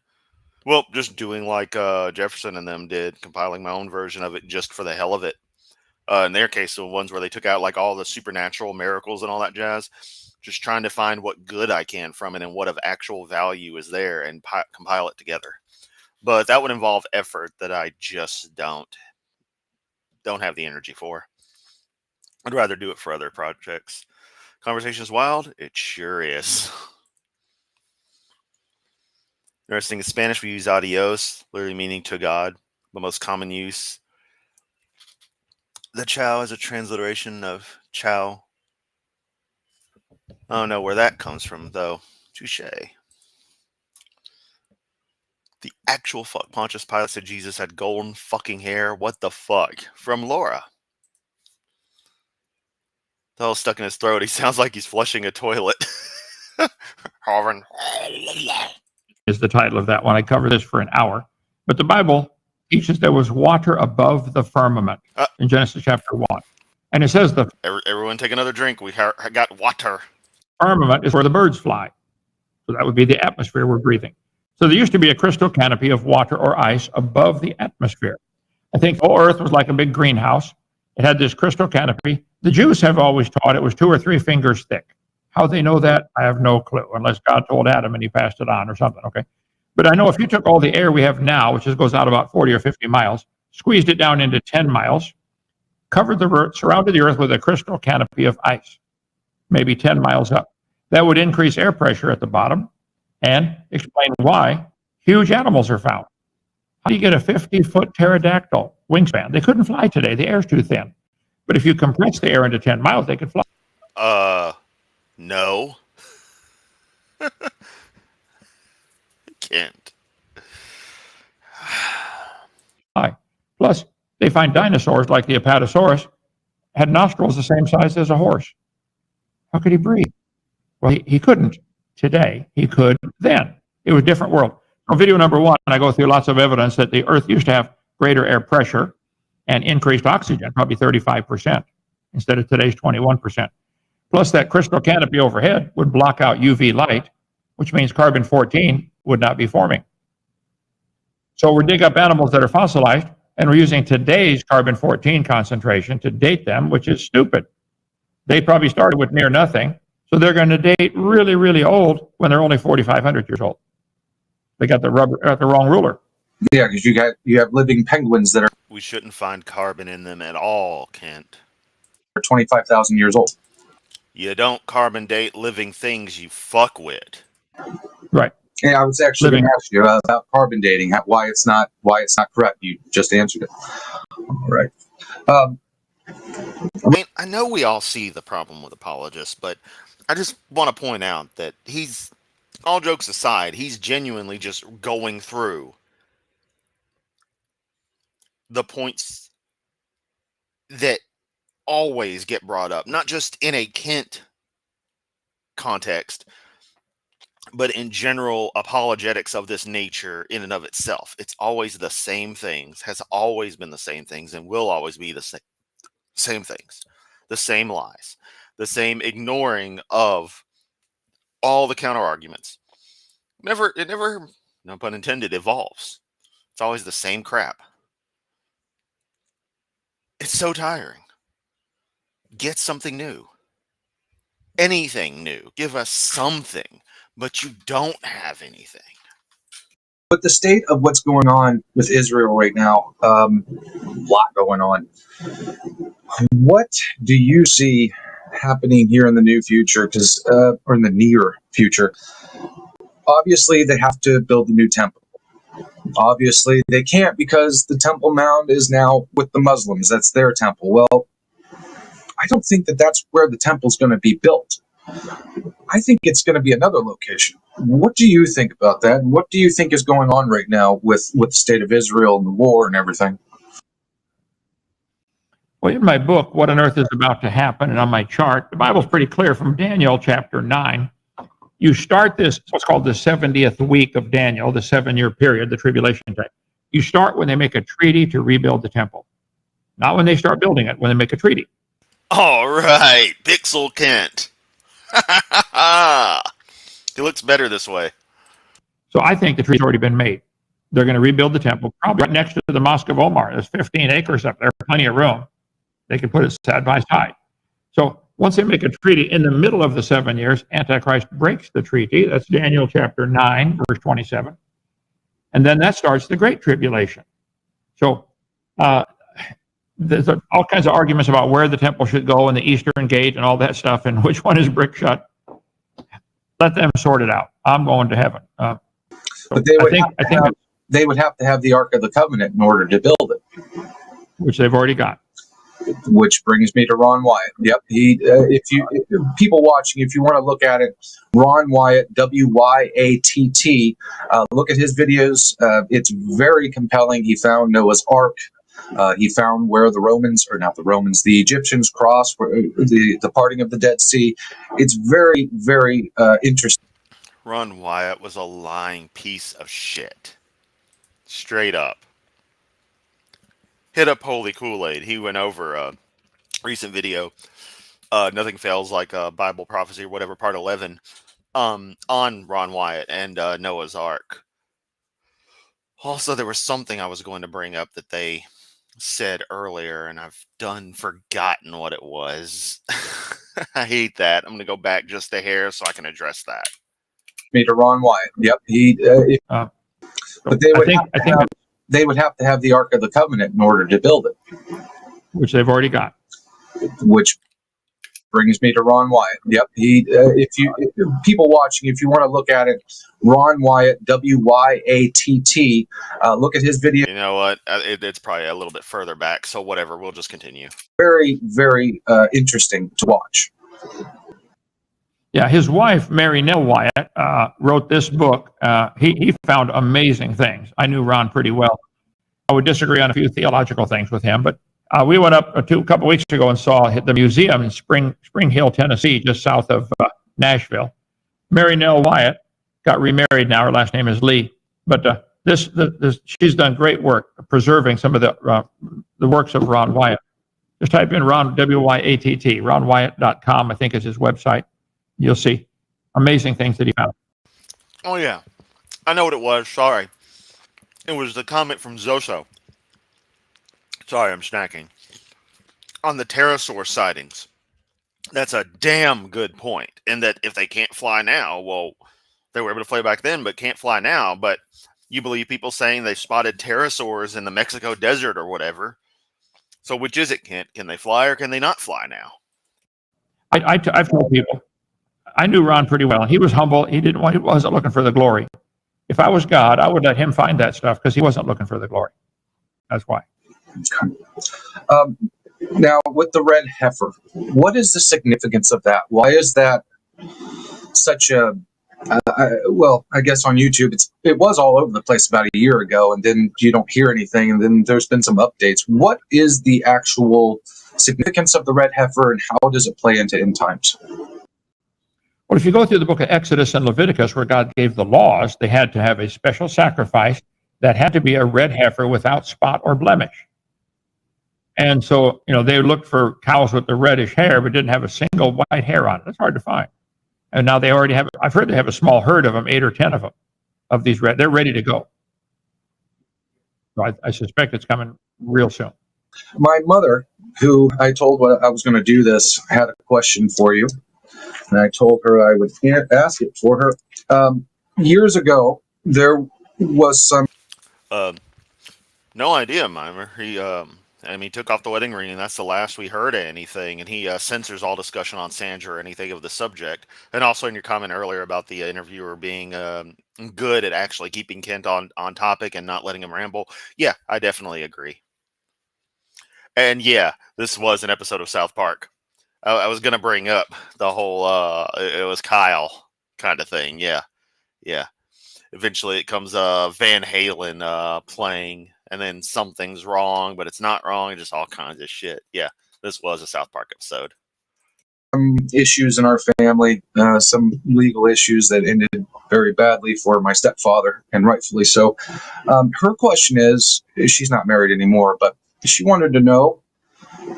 well, just doing like Jefferson and them did, compiling my own version of it just for the hell of it. In their case, the ones where they took out like all the supernatural miracles and all that jazz, just trying to find what good I can from it and what of actual value is there and compile it together. But that would involve effort that I just don't have the energy for. I'd rather do it for other projects. Conversation is wild? It sure is. Interesting. In Spanish, we use adios, literally meaning to God. The most common use. The ciao is a transliteration of ciao. I don't know where that comes from, though. Touche. The actual fuck Pontius Pilate said Jesus had golden fucking hair. What the fuck? From Laura. The hell stuck in his throat. He sounds like he's flushing a toilet. Hovind. Is the title of that one. I covered this for an hour. But the Bible teaches there was water above the firmament in Genesis chapter 1. And it says the everyone take another drink. We got water. Firmament is where the birds fly. So that would be the atmosphere we're breathing. So there used to be a crystal canopy of water or ice above the atmosphere. I think the whole earth was like a big greenhouse. It had this crystal canopy. The Jews have always taught it was 2 or 3 fingers thick. How they know that, I have no clue, unless God told Adam and he passed it on or something, okay? But I know if you took all the air we have now, which goes out about 40 or 50 miles, squeezed it down into 10 miles, covered the earth, surrounded the earth with a crystal canopy of ice, maybe 10 miles up. That would increase air pressure at the bottom and explain why huge animals are found. How do you get a 50-foot pterodactyl wingspan? They couldn't fly today. The air's too thin. But if you compress the air into 10 miles, they could fly. No. Can't. Plus, they find dinosaurs like the Apatosaurus had nostrils the same size as a horse. How could he breathe? Well, he couldn't. today. He could then. It was a different world. On video number 1, I go through lots of evidence that the Earth used to have greater air pressure and increased oxygen, probably 35% instead of today's 21%. Plus that crystal canopy overhead would block out UV light, which means carbon-14 would not be forming. So we dig up animals that are fossilized, and we're using today's carbon-14 concentration to date them, which is stupid. They probably started with near nothing, so they're going to date really, really old when they're only 4,500 years old. They got the wrong ruler. Yeah, because you have living penguins that are We shouldn't find carbon in them at all, Kent. 25,000 years old. You don't carbon date living things you fuck with. Right. Yeah, I was actually going to ask you about carbon dating, why it's not correct. You just answered it. All right. I mean, I know we all see the problem with apologists, but I just want to point out that he's, all jokes aside, he's genuinely just going through the points that always get brought up, not just in a Kent context, but in general apologetics of this nature in and of itself. It's always the same things, has always been the same things, and will always be the same things, the same lies, the same ignoring of all the counter arguments. It never, no pun intended, evolves. It's always the same crap. It's so tiring. Get something new. Anything new. Give us something, but you don't have anything. But the state of what's going on with Israel right now, a lot going on. What do you see happening here in the new future, or in the near future? Obviously, they have to build the new temple. Obviously, they can't because the Temple Mount is now with the Muslims. That's their temple. Well, I don't think that's where the temple's going to be built. I think it's going to be another location. What do you think about that? What do you think is going on right now with the state of Israel and the war and everything? Well, in my book, What on Earth is About to Happen, and on my chart, the Bible's pretty clear from Daniel chapter 9. You start this, what's called the 70th week of Daniel, the 7-year period, the tribulation time. You start when they make a treaty to rebuild the temple. Not when they start building it, when they make a treaty. All right, Pixel Kent. He looks better this way. So I think the treaty's already been made. They're going to rebuild the temple, probably right next to the Mosque of Omar. There's 15 acres up there, plenty of room. They can put it side by side. So once they make a treaty in the middle of the 7 years, Antichrist breaks the treaty. That's Daniel chapter 9, verse 27. And then that starts the Great Tribulation. So there's all kinds of arguments about where the temple should go and the Eastern Gate and all that stuff and which one is brick shut. Let them sort it out. I'm going to heaven. But they would have to have the Ark of the Covenant in order to build it, which they've already got. Which brings me to Ron Wyatt. Yep, people watching, if you want to look at it, Ron Wyatt, W-Y-A-T-T. Look at his videos. It's very compelling. He found Noah's Ark. He found where the Egyptians crossed, the parting of the Dead Sea. It's very, very interesting. Ron Wyatt was a lying piece of shit. Straight up. Hit up Holy Kool-Aid. He went over a recent video, Nothing Fails Like Bible Prophecy or whatever, part 11, on Ron Wyatt and Noah's Ark. Also, there was something I was going to bring up that they said earlier, and I've forgotten what it was. I hate that. I'm going to go back just a hair so I can address that. Me to Ron Wyatt. Yep. But they would have to have the Ark of the Covenant in order to build it, which they've already got. Which brings me to Ron Wyatt. Yep. People watching, if you want to look at it, Ron Wyatt, W-Y-A-T-T. Look at his video. You know what? It's probably a little bit further back, so whatever. We'll just continue. Very, very interesting to watch. Yeah, his wife, Mary Nell Wyatt, wrote this book. He found amazing things. I knew Ron pretty well. I would disagree on a few theological things with him, but we went up a couple weeks ago and saw the museum in Spring Hill, Tennessee, just south of Nashville. Mary Nell Wyatt got remarried now. Her last name is Lee. But she's done great work preserving some of the works of Ron Wyatt. Just type in Ron, W-Y-A-T-T, ronwyatt.com, I think is his website. You'll see amazing things that he found. Oh, yeah. I know what it was. Sorry. It was the comment from Zoso. Sorry, I'm snacking. On the pterosaur sightings. That's a damn good point. In that if they can't fly now, well, they were able to fly back then, but can't fly now. But you believe people saying they spotted pterosaurs in the Mexico desert or whatever. So which is it, Kent? Can they fly or can they not fly now? I've told people, I knew Ron pretty well. He was humble. He wasn't looking for the glory. If I was God, I would let him find that stuff because he wasn't looking for the glory. That's why. Now, with the red heifer, what is the significance of that? Why is that such a I guess on YouTube it was all over the place about a year ago, and then you don't hear anything, and then there's been some updates. What is the actual significance of the red heifer, and how does it play into end times? Well, if you go through the book of Exodus and Leviticus, where God gave the laws, they had to have a special sacrifice that had to be a red heifer without spot or blemish. And so, they looked for cows with the reddish hair, but didn't have a single white hair on it. That's hard to find. And now they already have, I've heard they have a small herd of them, 8 or 10 of them, of these red. They're ready to go. So I suspect it's coming real soon. My mother, who I told what I was going to do this, had a question for you. And I told her I would ask it for her. Years ago, there was some... No idea, Mimer. He took off the wedding ring, and that's the last we heard of anything. And he censors all discussion on Sandra or anything of the subject. And also in your comment earlier about the interviewer being good at actually keeping Kent on topic and not letting him ramble. Yeah, I definitely agree. And yeah, this was an episode of South Park. I was going to bring up the whole, it was Kyle kind of thing. Yeah. Eventually it comes Van Halen playing, and then something's wrong, but it's not wrong. Just all kinds of shit. Yeah, this was a South Park episode. Some issues in our family, some legal issues that ended very badly for my stepfather, and rightfully so. Her question is, she's not married anymore, but she wanted to know,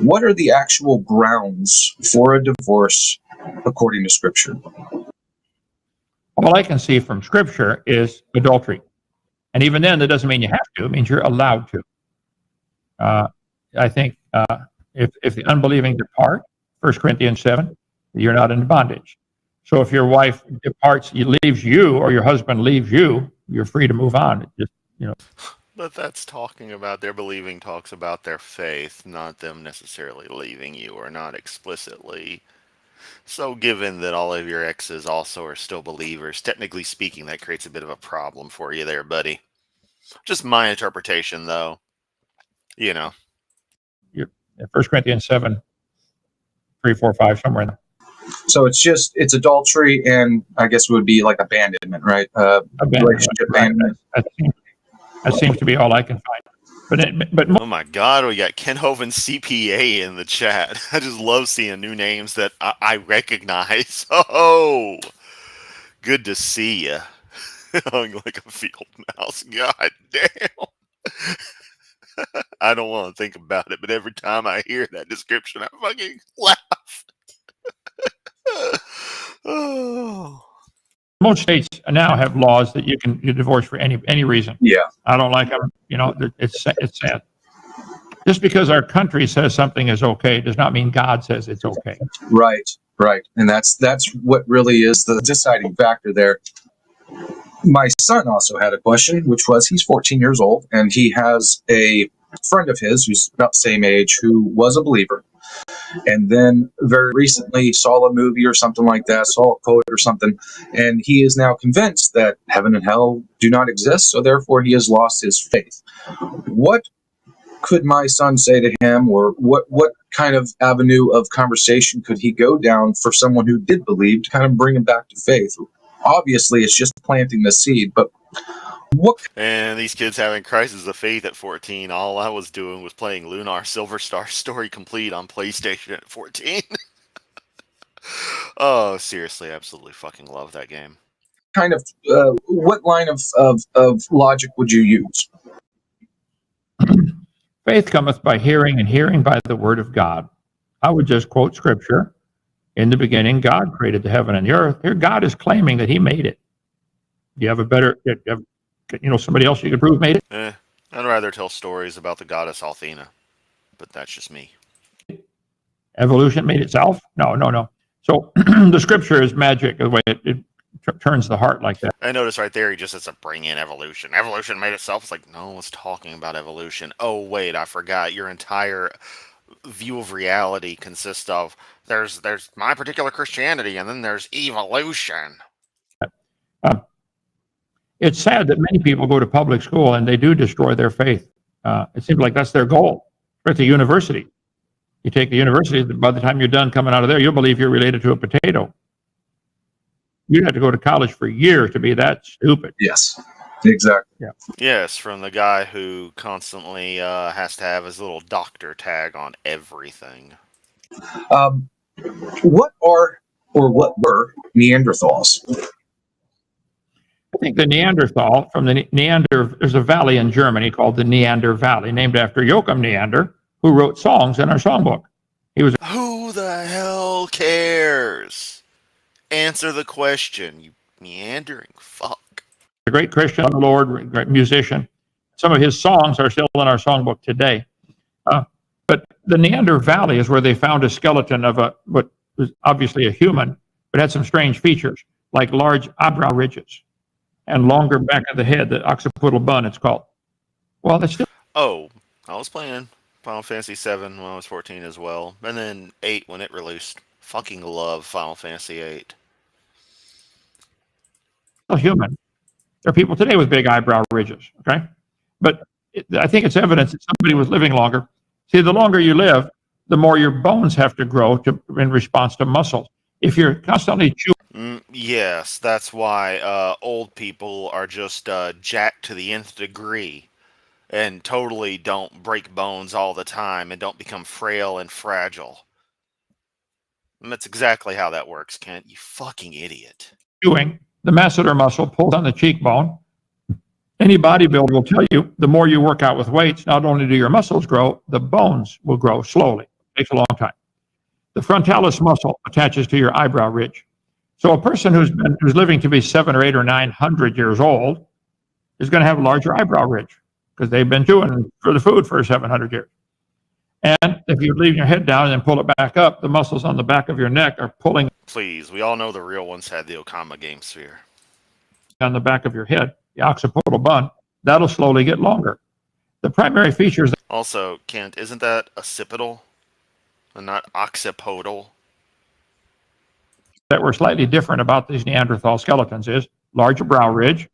what are the actual grounds for a divorce according to Scripture? All I can see from Scripture is adultery. And even then, that doesn't mean you have to. It means you're allowed to. I think if the unbelieving depart, 1 Corinthians 7, you're not in bondage. So if your wife departs, leaves you, or your husband leaves you, you're free to move on. But that's talking about their believing talks about their faith, not them necessarily leaving you, or not explicitly. So given that all of your exes also are still believers, technically speaking, that creates a bit of a problem for you there, buddy. Just my interpretation, though. 1 Corinthians 7, 3, 4, 5, somewhere in there. So it's adultery, and I guess it would be like abandonment, right? Relationship abandonment. That seems to be all I can find. But oh my God, we got Ken Hovind CPA in the chat. I just love seeing new names that I recognize. Oh, good to see you. Hung like a field mouse. God damn. I don't want to think about it, but every time I hear that description, I fucking laugh. Oh. Most states now have laws that you divorce for any reason. Yeah. I don't like them. It's sad. Just because our country says something is okay does not mean God says it's okay. Right. And that's what really is the deciding factor there. My son also had a question, which was, he's 14 years old, and he has a friend of his who's about the same age who was a believer. And then very recently saw a movie or something like that, saw a quote or something, and he is now convinced that heaven and hell do not exist, so therefore he has lost his faith. What could my son say to him, or what kind of avenue of conversation could he go down for someone who did believe to kind of bring him back to faith? Obviously, it's just planting the seed, but what? And these kids having crises of faith at 14. All I was doing was playing Lunar Silver Star Story Complete on PlayStation at 14. Oh, seriously, absolutely fucking love that game. Kind of, what line of logic would you use? Faith cometh by hearing, and hearing by the word of God. I would just quote scripture. In the beginning, God created the heaven and the earth. Here, God is claiming that He made it. Do you have a better, somebody else you could prove made it? I'd rather tell stories about the goddess Althena, but that's just me. Evolution made itself? No. So the scripture is magic, the way it turns the heart like that. I notice right there he just has to bring in evolution. Evolution made itself. It's like, no one's talking about evolution. Oh, wait, I forgot. Your entire view of reality consists of there's my particular Christianity, and then there's evolution. It's sad that many people go to public school and they do destroy their faith. It seems like that's their goal. At the university, you take the university, by the time you're done coming out of there, you'll believe you're related to a potato. You'd have to go to college for years to be that stupid. Yes, exactly. Yeah. Yes, from the guy who constantly has to have his little doctor tag on everything. What are or what were Neanderthals? I think the Neanderthal, from the Neander, there's a valley in Germany called the Neander Valley, named after Joachim Neander, who wrote songs in our songbook. He was Who the hell cares? Answer the question, you meandering fuck. a great Christian Lord, great musician. Some of his songs are still in our songbook today. But the Neander Valley is where they found a skeleton of what was obviously a human, but had some strange features, like large eyebrow ridges and longer back of the head, the occipital bun, it's called. Well, that's still. Oh, I was playing Final Fantasy VII when I was 14 as well, and then 8 when it released. Fucking love Final Fantasy 8. Human. There are people today with big eyebrow ridges, okay? But I think it's evidence that somebody was living longer. See, the longer you live, the more your bones have to grow in response to muscles. If you're constantly chewing. Yes, that's why old people are just jacked to the nth degree and totally don't break bones all the time and don't become frail and fragile. And that's exactly how that works, Kent. You fucking idiot. Chewing, the masseter muscle pulls on the cheekbone. Any bodybuilder will tell you the more you work out with weights, not only do your muscles grow, the bones will grow slowly. It takes a long time. The frontalis muscle attaches to your eyebrow ridge. So a person who's living to be 700 or 800 or 900 years old is going to have a larger eyebrow ridge because they've been chewing for the food for 700 years. And if you leave your head down and then pull it back up, the muscles on the back of your neck are pulling. Please, we all know the real ones had the Okama game sphere. On the back of your head, the occipital bun, that'll slowly get longer. The primary features. Also, Kent, isn't that occipital and not occipital? That were slightly different about these Neanderthal skeletons is larger brow ridge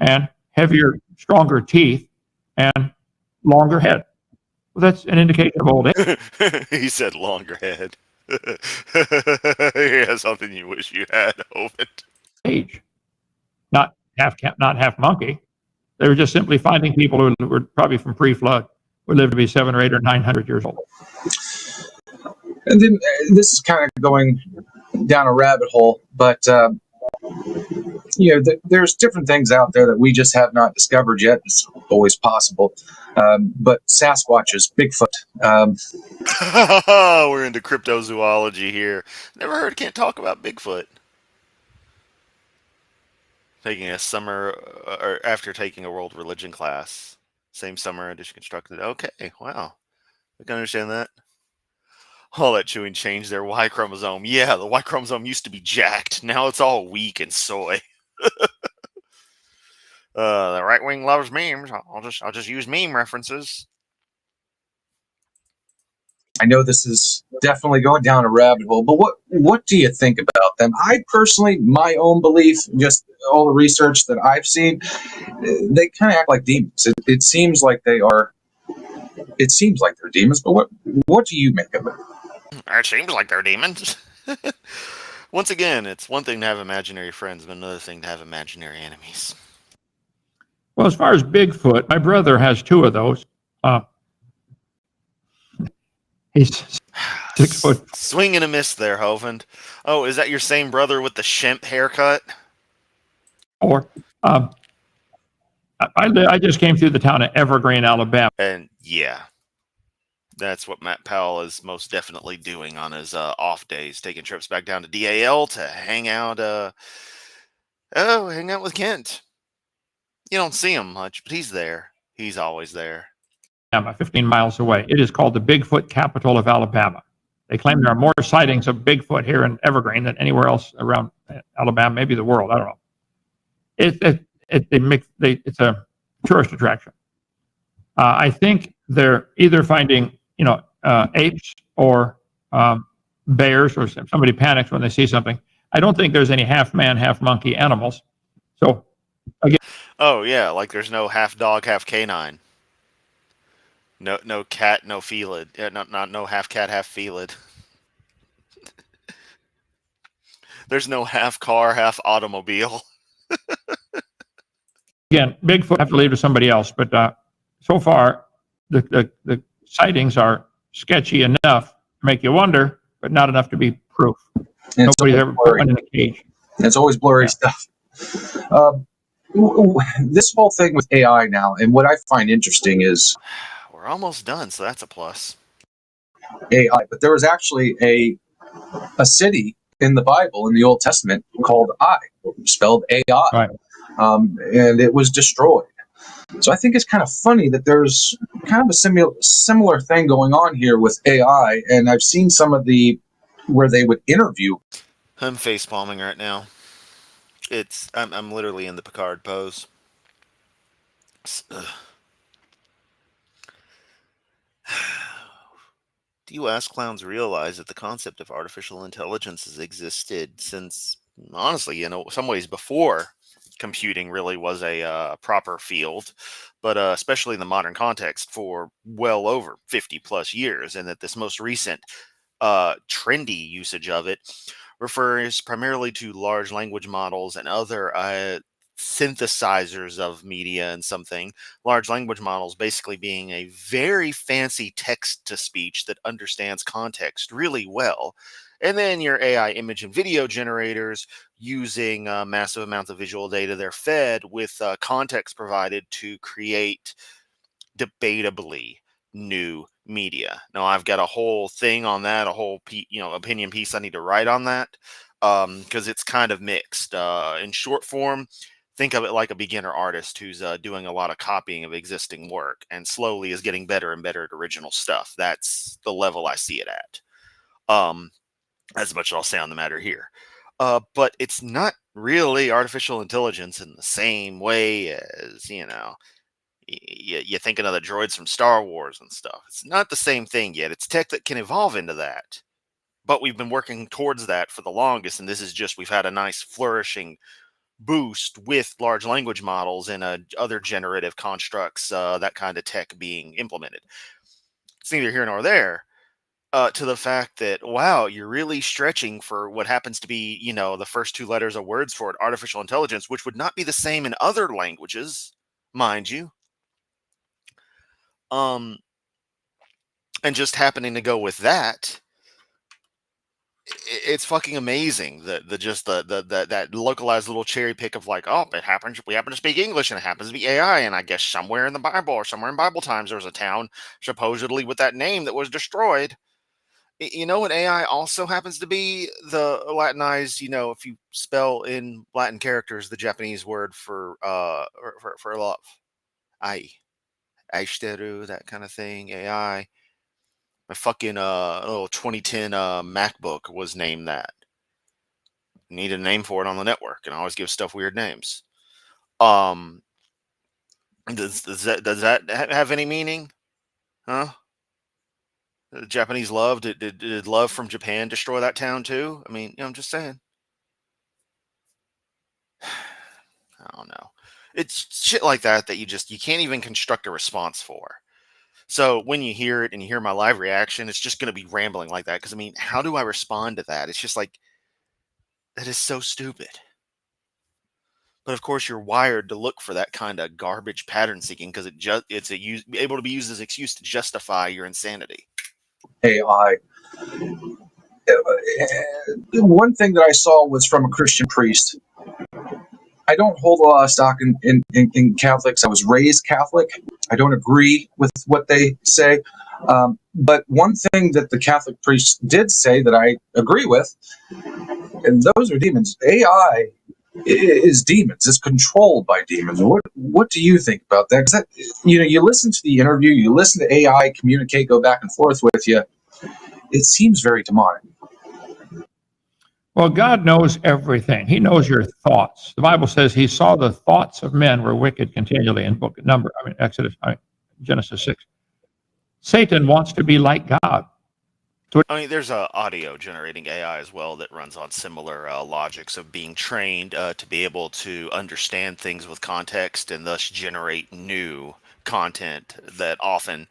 and heavier, stronger teeth and longer head. Well, that's an indication of old age. He said longer head. Yeah, something you wish you had, Hovind. Age. Not half monkey. They were just simply finding people who were probably from pre-flood, would live to be 700 or 800 or 900 years old. And then this is kind of going down a rabbit hole, but there's different things out there that we just have not discovered yet. It's always possible. But Sasquatches, Bigfoot. We're into cryptozoology here. Never heard, can't talk about Bigfoot. Taking a summer, or after taking a world religion class. Same summer, edition constructed. Okay, wow. I can understand that. All that chewing changed their Y chromosome. Yeah, the Y chromosome used to be jacked. Now it's all weak and soy. The right wing loves memes. I'll just use meme references. I know this is definitely going down a rabbit hole, but what do you think about them? I personally, my own belief, just all the research that I've seen, they kind of act like demons. It seems like they are. It seems like they're demons, but what do you make of it? It seems like they're demons. Once again, it's one thing to have imaginary friends, but another thing to have imaginary enemies. Well, as far as Bigfoot, my brother has two of those. He's 6 foot. Swing and a miss there, Hovind. Oh, is that your same brother with the Shemp haircut? Or I just came through the town of Evergreen, Alabama. And yeah, that's what Matt Powell is most definitely doing on his off days, taking trips back down to DAL to hang out. Hang out with Kent. You don't see him much, but he's there. He's always there. 15 miles away. It is called the Bigfoot capital of Alabama. They claim there are more sightings of Bigfoot here in Evergreen than anywhere else around Alabama, maybe the world. I don't know. It's a tourist attraction. I think they're either finding, apes or bears, or somebody panics when they see something. I don't think there's any half man, half monkey animals. So again. Oh yeah, like there's no half dog, half canine. No cat, no felid. Yeah, no half cat, half felid. There's no half car, half automobile. Again, Bigfoot have to leave to somebody else, but so far the sightings are sketchy enough to make you wonder, but not enough to be proof. And nobody's ever put one in a cage. It's always blurry stuff. This whole thing with AI now, and what I find interesting is we're almost done, so that's a plus. AI, but there was actually a city in the Bible, in the Old Testament, called Ai, spelled AI, right. And it was destroyed. So I think it's kind of funny that there's kind of a similar thing going on here with AI, and I've seen some of where they would interview. I'm face palming right now. I'm literally in the Picard pose. Do you ask clowns realize that the concept of artificial intelligence has existed since, honestly, some ways before computing really was a proper field, but especially in the modern context for well over 50 plus years, and that this most recent trendy usage of it refers primarily to large language models and other synthesizers of media and something. Large language models basically being a very fancy text to speech that understands context really well. And then your AI image and video generators using massive amounts of visual data they're fed with context provided to create debatably new media. Now I've got a whole thing on that, a whole opinion piece I need to write on that, because it's kind of mixed. In short form, think of it like a beginner artist who's doing a lot of copying of existing work and slowly is getting better and better at original stuff. That's the level I see it at. As much as I'll say on the matter here. But it's not really artificial intelligence in the same way as, you're thinking of the droids from Star Wars and stuff. It's not the same thing yet. It's tech that can evolve into that. But we've been working towards that for the longest, and this is just, we've had a nice flourishing boost with large language models and other generative constructs, that kind of tech being implemented. It's neither here nor there. To the fact that, wow, you're really stretching for what happens to be, the first two letters of words for it, artificial intelligence, which would not be the same in other languages, mind you. And just happening to go with that, it's fucking amazing that localized little cherry pick of like, oh, we happen to speak English and it happens to be AI, and I guess somewhere in the Bible or somewhere in Bible times there was a town supposedly with that name that was destroyed. You know what AI also happens to be? The Latinized, if you spell in Latin characters the Japanese word for love. Ai. Aishiteru, that kind of thing. AI. My fucking little 2010 MacBook was named that. Need a name for it on the network, and I always give stuff weird names. Does that have any meaning? Huh? Japanese love, did love from Japan destroy that town too? I mean, I'm just saying. I don't know. It's shit like that you can't even construct a response for. So when you hear it and you hear my live reaction, it's just going to be rambling like that. Because, I mean, how do I respond to that? It's just like, that is so stupid. But of course, you're wired to look for that kind of garbage pattern seeking because it's able to be used as an excuse to justify your insanity. AI. One thing that I saw was from a Christian priest. I don't hold a lot of stock in Catholics. I was raised Catholic. I don't agree with what they say. But one thing that the Catholic priest did say that I agree with, and those are demons. AI is demons. It's controlled by demons. What do you think about that? 'Cause that, you listen to the interview, you listen to AI communicate, go back and forth with you. It seems very demonic. Well, God knows everything. He knows your thoughts. The Bible says he saw the thoughts of men were wicked continually in Genesis 6. Satan wants to be like God. I mean, there's a audio generating AI as well that runs on similar logics of being trained to be able to understand things with context and thus generate new content that often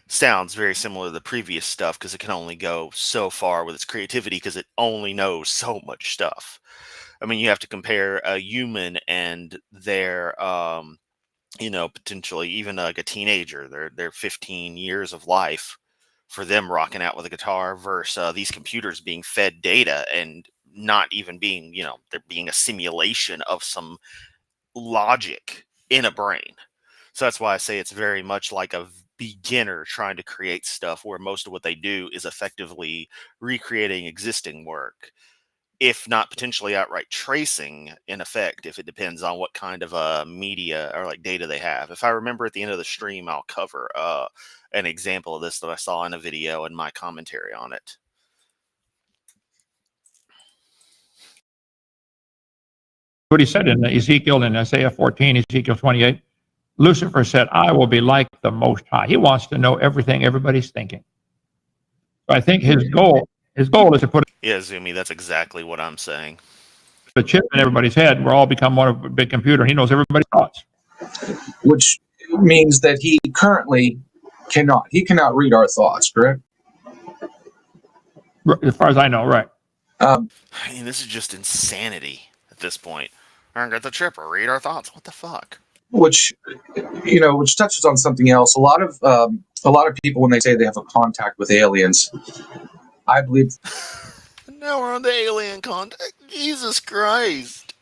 sounds very similar to the previous stuff because it can only go so far with its creativity because it only knows so much stuff. I mean, you have to compare a human and their potentially even like a teenager, their 15 years of life for them rocking out with a guitar versus these computers being fed data and not even being, they're being a simulation of some logic in a brain. So that's why I say it's very much like a beginner trying to create stuff where most of what they do is effectively recreating existing work, if not potentially outright tracing in effect, if it depends on what kind of media or like data they have. If I remember at the end of the stream, I'll cover an example of this that I saw in a video and my commentary on it. What he said in Ezekiel, in Isaiah 14, Ezekiel 28, Lucifer said, I will be like the Most High. He wants to know everything everybody's thinking. So I think his goal is to put Yeah, Zumi, that's exactly what I'm saying. a chip in everybody's head, and we're all become one of a big computer. He knows everybody's thoughts. Which means that he currently cannot read our thoughts, correct? As far as I know, right. I mean, this is just insanity at this point. I don't get the chip or read our thoughts. What the fuck? Which touches on something else. A lot of people, when they say they have a contact with aliens, I believe. Now we're on the alien contact. Jesus Christ.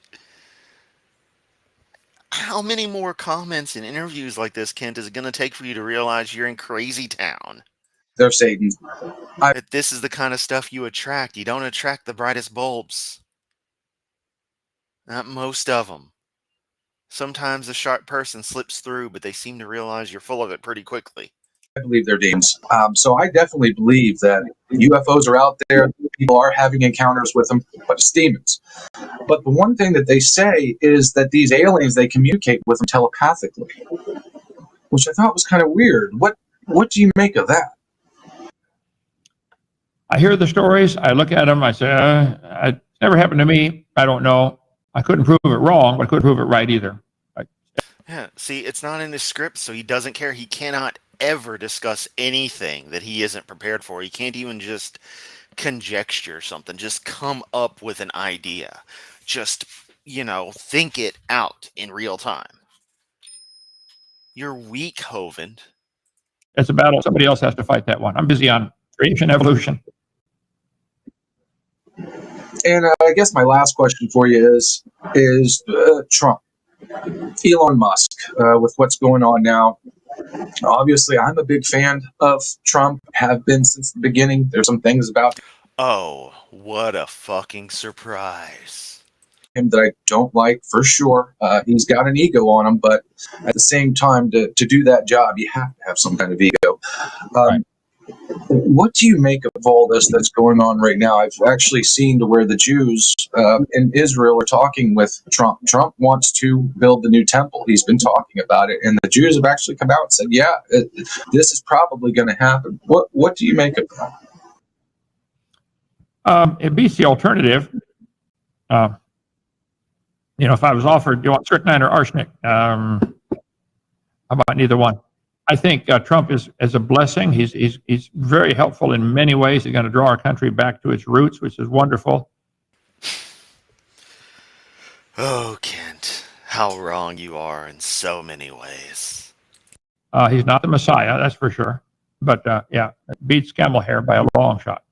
How many more comments and interviews like this, Kent, is it going to take for you to realize you're in crazy town? They're Satan. That this is the kind of stuff you attract. You don't attract the brightest bulbs. Not most of them. Sometimes a sharp person slips through, but they seem to realize you're full of it pretty quickly. I believe they're demons. So I definitely believe that UFOs are out there. People are having encounters with them, but it's demons. But the one thing that they say is that these aliens, they communicate with them telepathically, which I thought was kind of weird. What do you make of that? I hear the stories. I look at them. I say, it never happened to me. I don't know. I couldn't prove it wrong, but I couldn't prove it right either. Yeah, see, it's not in his script, so he doesn't care. He cannot ever discuss anything that he isn't prepared for. He can't even just conjecture something, just come up with an idea. Just, think it out in real time. You're weak, Hovind. It's a battle. Somebody else has to fight that one. I'm busy on creation, evolution. And I guess my last question for you is Trump, Elon Musk, with what's going on now. Obviously, I'm a big fan of Trump, have been since the beginning. There's some things about Oh, what a fucking surprise. him that I don't like, for sure. He's got an ego on him, but at the same time, to do that job, you have to have some kind of ego. Right. What do you make of all this that's going on right now? I've actually seen to where the Jews in Israel are talking with Trump. Trump wants to build the new temple. He's been talking about it, and the Jews have actually come out and said, yeah, this is probably going to happen. What do you make of that? It beats the alternative. If I was offered, do you want strychnine or arsenic? How about neither one? I think Trump is a blessing. He's very helpful in many ways. He's going to draw our country back to its roots, which is wonderful. Oh, Kent, how wrong you are in so many ways. He's not the Messiah, that's for sure. But it beats camel hair by a long shot.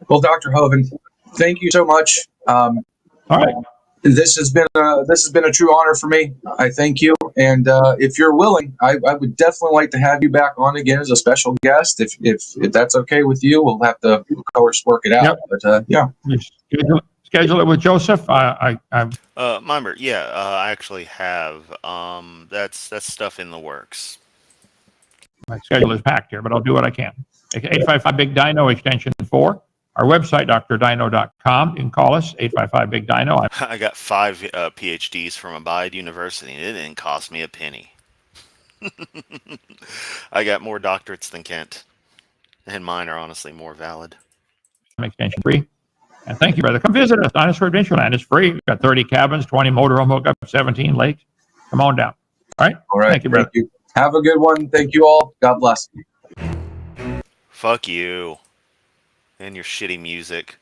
Well, Dr. Hovind, thank you so much. All right. This has been a true honor for me. I thank you, and if you're willing, I would definitely like to have you back on again as a special guest. If that's okay with you, we'll have to, of course, work it out. Yep. But yeah, You schedule it with Joseph. I'm Member, yeah, I actually have. That's stuff in the works. My schedule is packed here, but I'll do what I can. 855 Big Dino extension 4. Our website, drdino.com. You can call us 855 Big Dino. I got 5 PhDs from Abide University, and it didn't cost me a penny. I got more doctorates than Kent, and mine are honestly more valid. Extension 3. And thank you, brother. Come visit us. Dinosaur Adventureland is free. We've got 30 cabins, 20 motorhome hookups, 17 lakes. Come on down. All right? All right. Thank you, brother. Thank you. Have a good one. Thank you all. God bless. Fuck you. And your shitty music.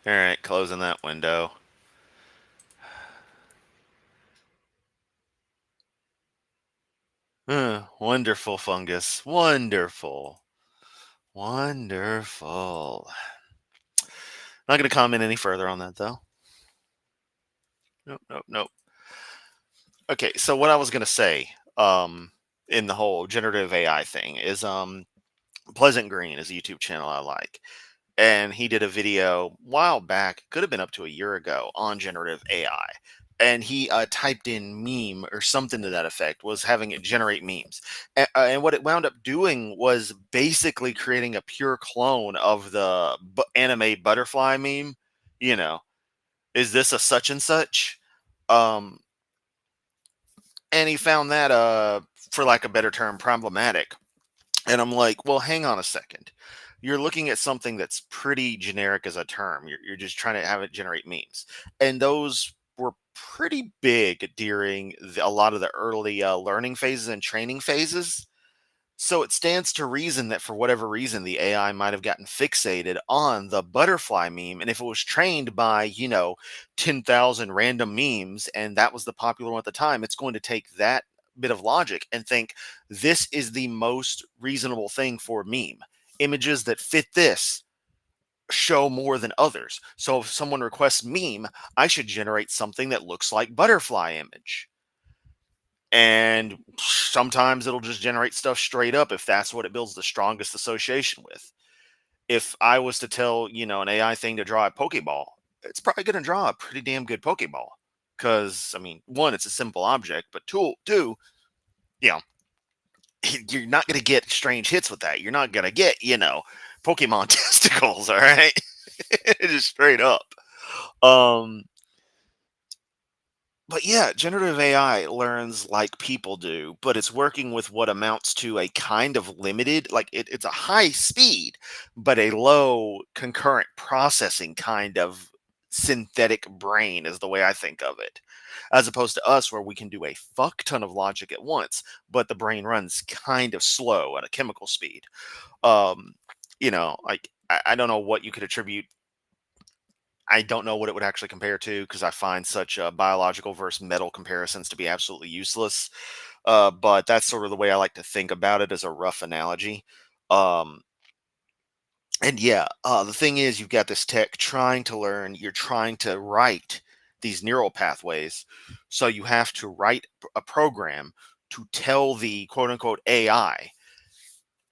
Alright, closing that window. Wonderful fungus. Wonderful. Wonderful. Not going to comment any further on that, though. Nope. Okay, so what I was going to say in the whole generative AI thing is Pleasant Green is a YouTube channel I like. And he did a video a while back, could have been up to a year ago, on generative AI. And he typed in meme or something to that effect, was having it generate memes. And what it wound up doing was basically creating a pure clone of the anime butterfly meme. You know, is this a such and such? And he found that, for lack of a better term, problematic. And I'm like, well, hang on a second. You're looking at something that's pretty generic as a term. You're just trying to have it generate memes. And those were pretty big during a lot of the early learning phases and training phases. So it stands to reason that for whatever reason, the AI might have gotten fixated on the butterfly meme. And if it was trained by, 10,000 random memes, and that was the popular one at the time, it's going to take that bit of logic and think this is the most reasonable thing for meme. Images that fit this show more than others. So if someone requests meme, I should generate something that looks like butterfly image. And sometimes it'll just generate stuff straight up if that's what it builds the strongest association with. If I was to tell, an AI thing to draw a Pokeball, it's probably going to draw a pretty damn good Pokeball. Because, one, it's a simple object, but two, you're not going to get strange hits with that. You're not going to get, Pokemon testicles, all right? Just straight up. But yeah, generative AI learns like people do, but it's working with what amounts to a kind of limited, like it's a high speed, but a low concurrent processing kind of synthetic brain is the way I think of it. As opposed to us, where we can do a fuck ton of logic at once, but the brain runs kind of slow at a chemical speed. Like I don't know what you could attribute. I don't know what it would actually compare to, because I find such biological versus metal comparisons to be absolutely useless. But that's sort of the way I like to think about it as a rough analogy. And yeah, the thing is, you've got this tech trying to learn, you're trying to write these neural pathways. So you have to write a program to tell the quote unquote AI,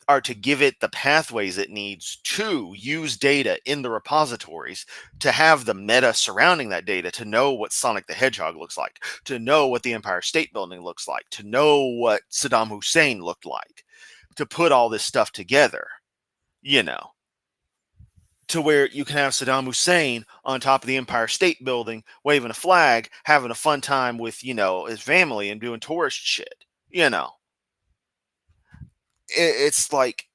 or to give it the pathways it needs to use data in the repositories, to have the meta surrounding that data, to know what Sonic the Hedgehog looks like, to know what the Empire State Building looks like, to know what Saddam Hussein looked like, to put all this stuff together, to where you can have Saddam Hussein on top of the Empire State Building, waving a flag, having a fun time with, his family and doing tourist shit, It's like,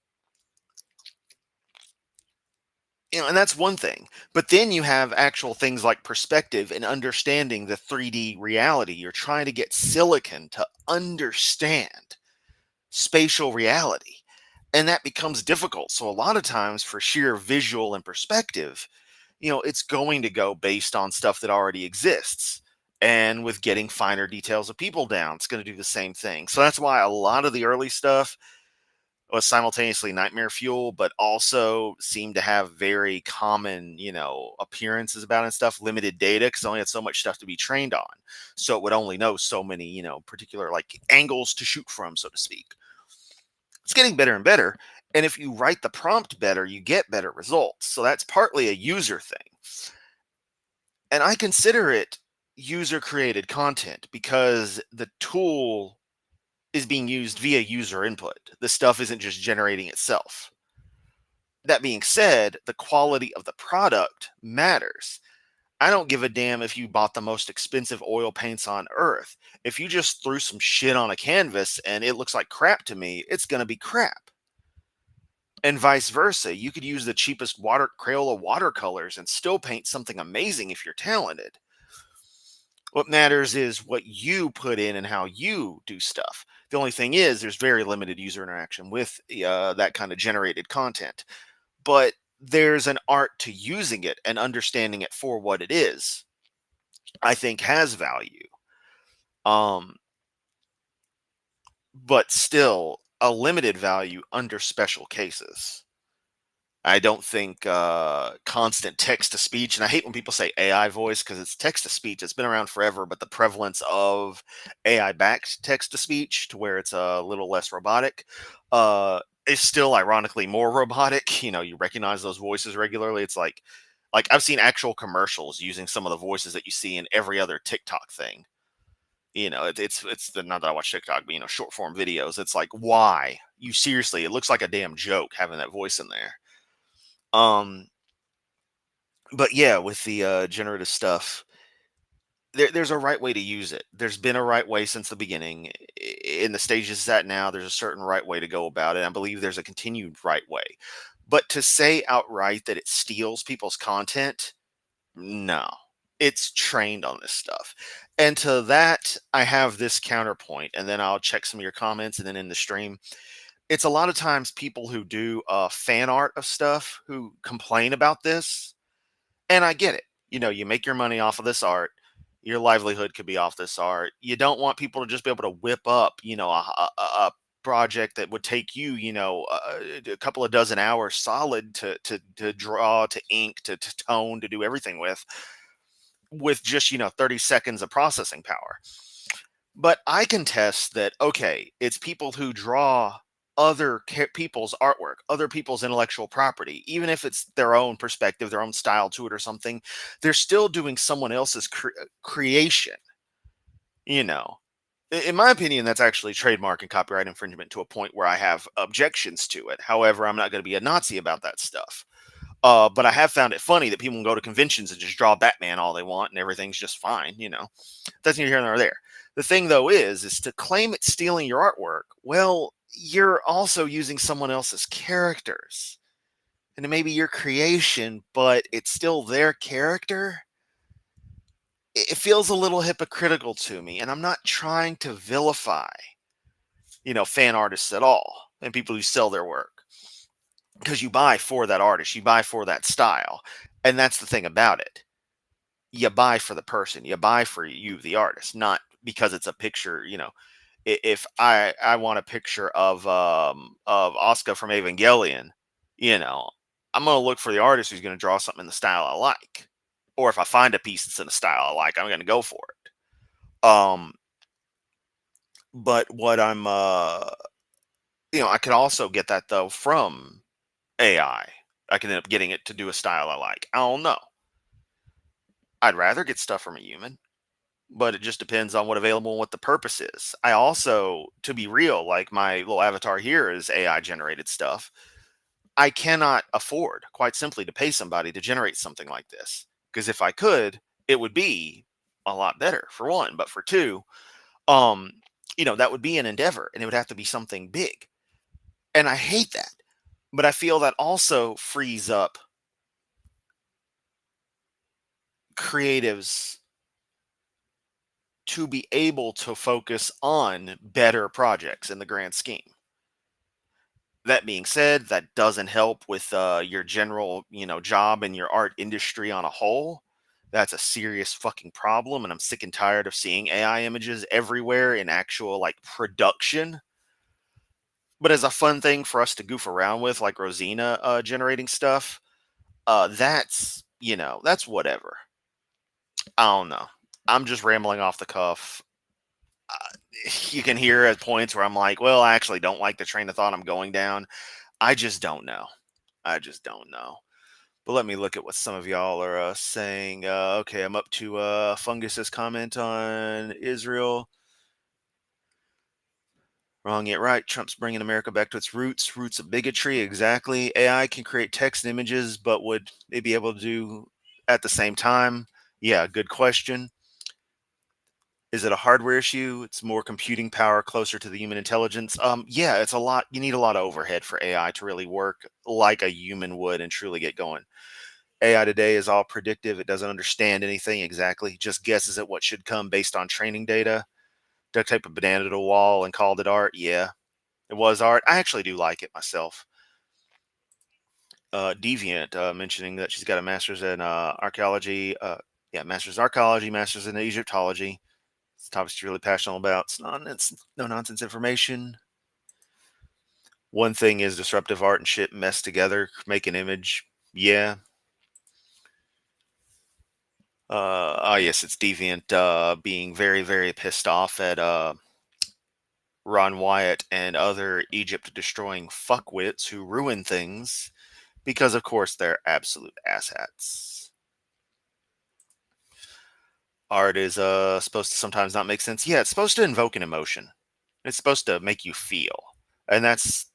and that's one thing. But then you have actual things like perspective and understanding the 3D reality. You're trying to get silicon to understand spatial reality. And that becomes difficult. So a lot of times, for sheer visual and perspective, it's going to go based on stuff that already exists. And with getting finer details of people down, it's going to do the same thing. So that's why a lot of the early stuff, was simultaneously nightmare fuel, but also seemed to have very common, appearances about it and stuff, limited data because it only had so much stuff to be trained on. So it would only know so many, particular like angles to shoot from, so to speak. It's getting better and better. And if you write the prompt better, you get better results. So that's partly a user thing. And I consider it user created content because the tool is being used via user input. The stuff isn't just generating itself. That being said, the quality of the product matters. I don't give a damn if you bought the most expensive oil paints on earth. If you just threw some shit on a canvas and it looks like crap to me, it's going to be crap. And vice versa. You could use the cheapest Crayola watercolors and still paint something amazing if you're talented. What matters is what you put in and how you do stuff. The only thing is, there's very limited user interaction with that kind of generated content. But there's an art to using it and understanding it for what it is, I think has value. But still a limited value under special cases. I don't think constant text to speech, and I hate when people say AI voice because it's text to speech. It's been around forever, but the prevalence of AI backed text to speech to where it's a little less robotic is still ironically more robotic. You recognize those voices regularly. It's like I've seen actual commercials using some of the voices that you see in every other TikTok thing. It's the not that I watch TikTok, but short form videos. It's like, why? You seriously? It looks like a damn joke having that voice in there. But yeah, with the generative stuff, there's a right way to use it. There's been a right way since the beginning. In the stages it's at now, there's a certain right way to go about it. I believe there's a continued right way. But to say outright that it steals people's content, no. It's trained on this stuff. And to that, I have this counterpoint, and then I'll check some of your comments and then in the stream. It's a lot of times people who do fan art of stuff who complain about this. And I get it. You make your money off of this art. Your livelihood could be off this art. You don't want people to just be able to whip up, a project that would take you, a couple of dozen hours solid to draw, to ink, to tone, to do everything with just 30 seconds of processing power. But I contest that, okay, it's people who draw other people's artwork, other people's intellectual property, even if it's their own perspective, their own style to it or something, they're still doing someone else's creation. In my opinion, that's actually trademark and copyright infringement to a point where I have objections to it. However, I'm not going to be a Nazi about that stuff. But I have found it funny that people can go to conventions and just draw Batman all they want and everything's just fine. That's neither here nor there. The thing, though, is to claim it's stealing your artwork. Well, you're also using someone else's characters. And it may be your creation, but it's still their character. It feels a little hypocritical to me. And I'm not trying to vilify, fan artists at all and people who sell their work. Because you buy for that artist, you buy for that style. And that's the thing about it. You buy for the person, you buy for you, the artist, not because it's a picture. If I want a picture of Oscar from Evangelion, I'm going to look for the artist who's going to draw something in the style I like. Or if I find a piece that's in the style I like, I'm going to go for it. But what I could also get that though from AI. I can end up getting it to do a style I like. I don't know. I'd rather get stuff from a human, but it just depends on what available and what the purpose is. I also, to be real, like my little avatar here is AI generated stuff. I cannot afford, quite simply, to pay somebody to generate something like this. Because if I could, it would be a lot better, for one. But for two, that would be an endeavor and it would have to be something big. And I hate that. But I feel that also frees up creatives to be able to focus on better projects in the grand scheme. That being said, that doesn't help with your general, job and your art industry on a whole. That's a serious fucking problem, and I'm sick and tired of seeing AI images everywhere in actual production. But as a fun thing for us to goof around with, like Rosina generating stuff, that's, that's whatever. I don't know. I'm just rambling off the cuff. You can hear at points where I'm like, well, I actually don't like the train of thought I'm going down. I just don't know. I just don't know. But let me look at what some of y'all are saying. Okay, I'm up to Fungus's comment on Israel. Wrong yet right. Trump's bringing America back to its roots. Roots of bigotry. Exactly. AI can create text and images, but would they be able to do at the same time? Yeah, good question. Is it a hardware issue? It's more computing power closer to the human intelligence. Yeah, it's a lot. You need a lot of overhead for AI to really work like a human would and truly get going. AI today is all predictive. It doesn't understand anything exactly. Just guesses at what should come based on training data. Duct tape a banana to a wall and called it art. Yeah, it was art. I actually do like it myself. Deviant mentioning that she's got a master's in archaeology. Yeah, master's in archaeology, master's in Egyptology. It's a topic she's really passionate about. It's no nonsense information. One thing is disruptive art and shit messed together, make an image. Yeah. Yes, it's Deviant being very, very pissed off at Ron Wyatt and other Egypt destroying fuckwits who ruin things because, of course, they're absolute asshats. Art is supposed to sometimes not make sense. Yeah, it's supposed to invoke an emotion. It's supposed to make you feel, and that's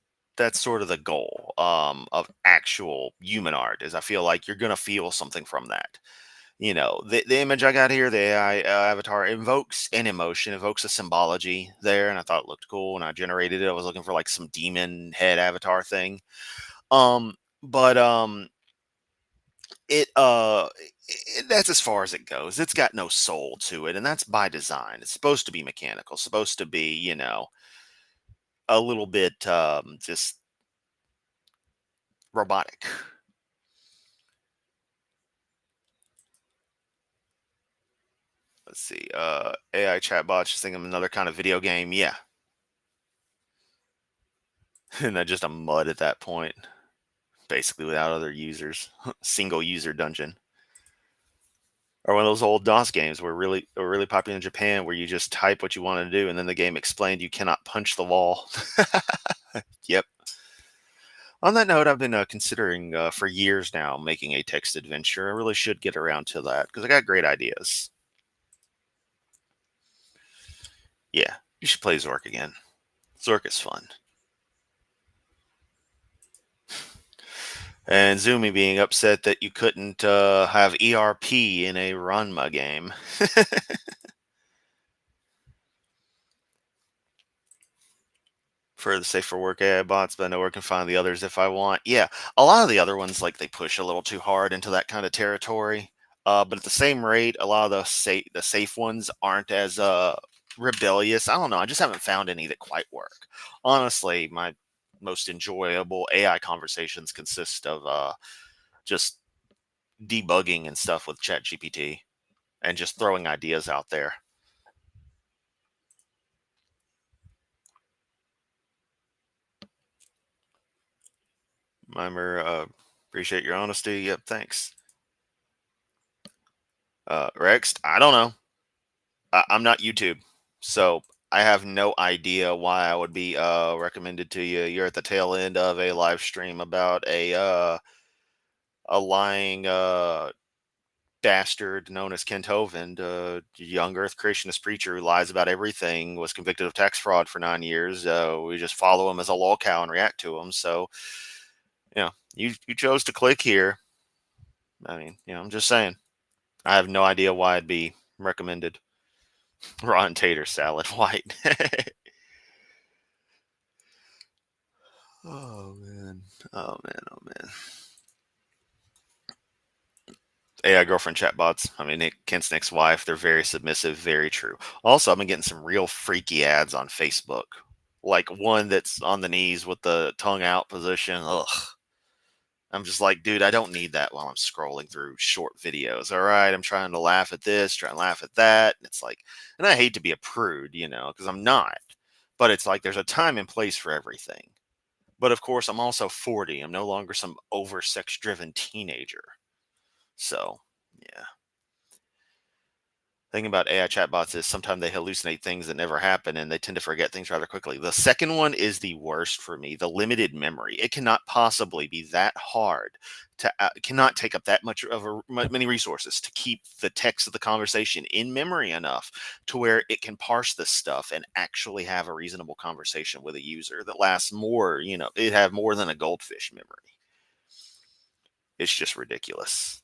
sort of the goal of actual human art. Is I feel like you're gonna feel something from that. The image I got here, the AI avatar invokes an emotion, evokes a symbology there, and I thought it looked cool, and I generated it. I was looking for like some demon head avatar thing, but it that's as far as it goes. It's got no soul to it, and that's by design. It's supposed to be mechanical, supposed to be, a little bit just robotic. Let's see. AI chatbot just think of another kind of video game. Yeah. And then just a mud at that point. Basically without other users. Single user dungeon. Or one of those old DOS games were really popular in Japan where you just type what you want to do and then the game explained you cannot punch the wall. Yep. On that note, I've been considering for years now making a text adventure. I really should get around to that because I got great ideas. Yeah, you should play Zork again. Zork is fun. And Zumi being upset that you couldn't have ERP in a Ranma game. For the safer work AI bots, but I know where I can find the others if I want. Yeah, a lot of the other ones, like, they push a little too hard into that kind of territory. But at the same rate, a lot of the safe ones aren't as rebellious. I don't know. I just haven't found any that quite work. Honestly, my most enjoyable AI conversations consist of just debugging and stuff with ChatGPT and just throwing ideas out there. Mimer, appreciate your honesty. Yep, thanks. Rex, I don't know. I'm not YouTube, so I have no idea why I would be recommended to you. You're at the tail end of a live stream about a lying bastard known as Kent Hovind, young Earth creationist preacher who lies about everything, was convicted of tax fraud for 9 years. We just follow him as a lol cow and react to him. So, you chose to click here. I mean, I'm just saying. I have no idea why I'd be recommended. Raw and tater salad white. Oh man. Oh man. Oh man. AI girlfriend chatbots. I mean, Kent's next wife. They're very submissive. Very true. Also, I've been getting some real freaky ads on Facebook. Like one that's on the knees with the tongue out position. Ugh. I'm just like, dude, I don't need that while I'm scrolling through short videos. All right, I'm trying to laugh at this, trying to laugh at that. And it's like, and I hate to be a prude, because I'm not. But it's like there's a time and place for everything. But of course, I'm also 40. I'm no longer some over sex driven teenager. So, yeah. Thing about AI chatbots is sometimes they hallucinate things that never happen and they tend to forget things rather quickly. The second one is the worst for me, the limited memory. It cannot possibly be that hard to, cannot take up that much of many resources to keep the text of the conversation in memory enough to where it can parse this stuff and actually have a reasonable conversation with a user that lasts more, it have more than a goldfish memory. It's just ridiculous.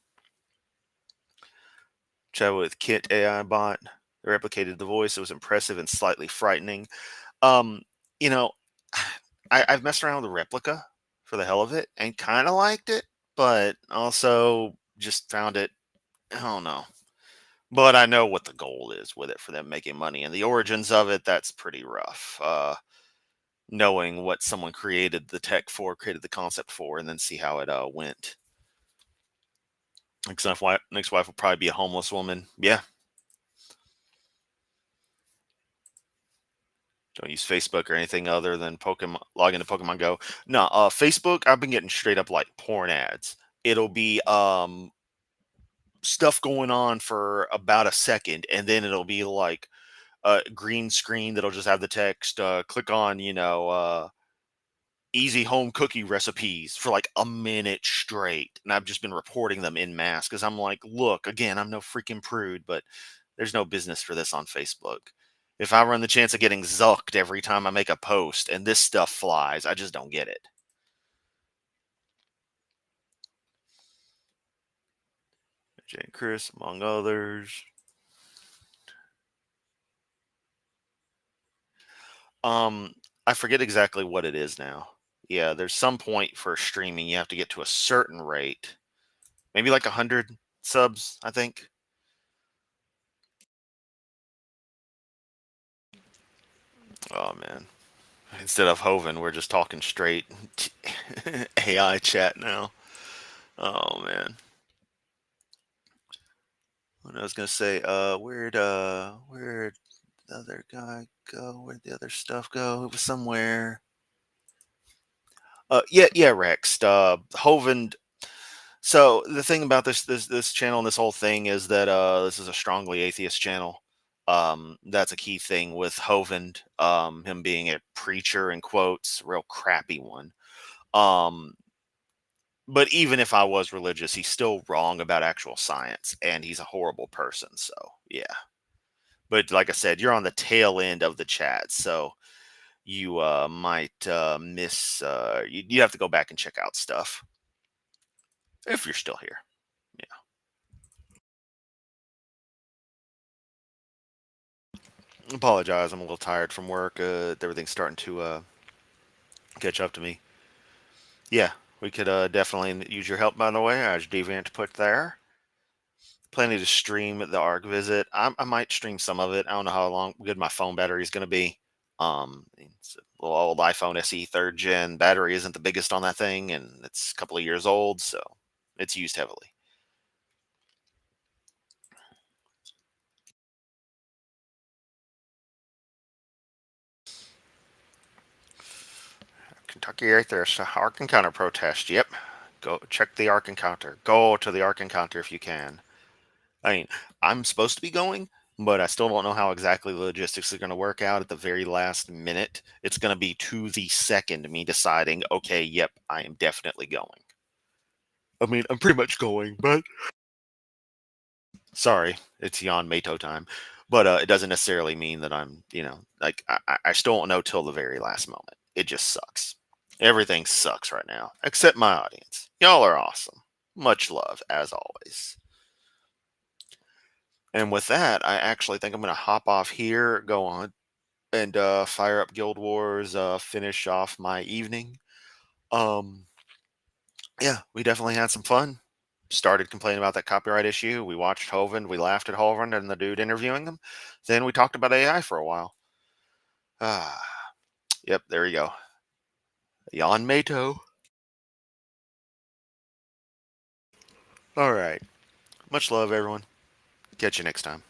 Chat with Kit AI bot. They replicated the voice. It was impressive and slightly frightening. Um, you know, I've messed around with the replica for the hell of it and kind of liked it, but also just found it, I don't know. But I know what the goal is with it for them making money and the origins of it. That's pretty rough. Knowing what someone created the tech for, created the concept for, and then see how it went. Next wife will probably be a homeless woman. Yeah. Don't use Facebook or anything other than Pokemon. Log into Pokemon Go. No, Facebook. I've been getting straight up like porn ads. It'll be stuff going on for about a second, and then it'll be like a green screen that'll just have the text. Click on easy home cookie recipes for like a minute straight, and I've just been reporting them in mass because I'm like, look, again, I'm no freaking prude, but there's no business for this on Facebook. If I run the chance of getting zucked every time I make a post and this stuff flies, I just don't get it. Jay and Chris, among others. I forget exactly what it is now. Yeah, there's some point for streaming you have to get to a certain rate. Maybe like 100 subs, I think. Oh man. Instead of Hovind, we're just talking straight AI chat now. Oh man. What I was gonna say, where'd the other guy go? Where'd the other stuff go? It was somewhere. Yeah, Rex. Hovind. So the thing about this channel and this whole thing is that this is a strongly atheist channel. That's a key thing with Hovind. Him being a preacher in quotes, real crappy one. Um, but even if I was religious, he's still wrong about actual science, and he's a horrible person. So yeah. But like I said, you're on the tail end of the chat, so you might miss. You have to go back and check out stuff if you're still here. Yeah. Apologize. I'm a little tired from work. Everything's starting to catch up to me. Yeah, we could definitely use your help. By the way, as Deviant put there. Planning to stream the Ark visit. I might stream some of it. I don't know how good my phone battery is going to be. It's a little old iPhone SE third gen battery isn't the biggest on that thing, and it's a couple of years old, so it's used heavily. Kentucky right there. So Ark Encounter protest. Yep. Go check the Ark Encounter. Go to the Ark Encounter if you can. I mean, I'm supposed to be going, but I still don't know how exactly the logistics are going to work out at the very last minute. It's going to be to the second me deciding, okay, yep, I am definitely going. I mean, I'm pretty much going, but sorry, it's Yamato time. But it doesn't necessarily mean that I'm, like I still don't know till the very last moment. It just sucks. Everything sucks right now, except my audience. Y'all are awesome. Much love, as always. And with that, I actually think I'm going to hop off here, go on, and fire up Guild Wars, finish off my evening. Yeah, we definitely had some fun. Started complaining about that copyright issue. We watched Hovind. We laughed at Hovind and the dude interviewing him. Then we talked about AI for a while. Ah, yep, there you go. Jan Mato. All right. Much love, everyone. Catch you next time.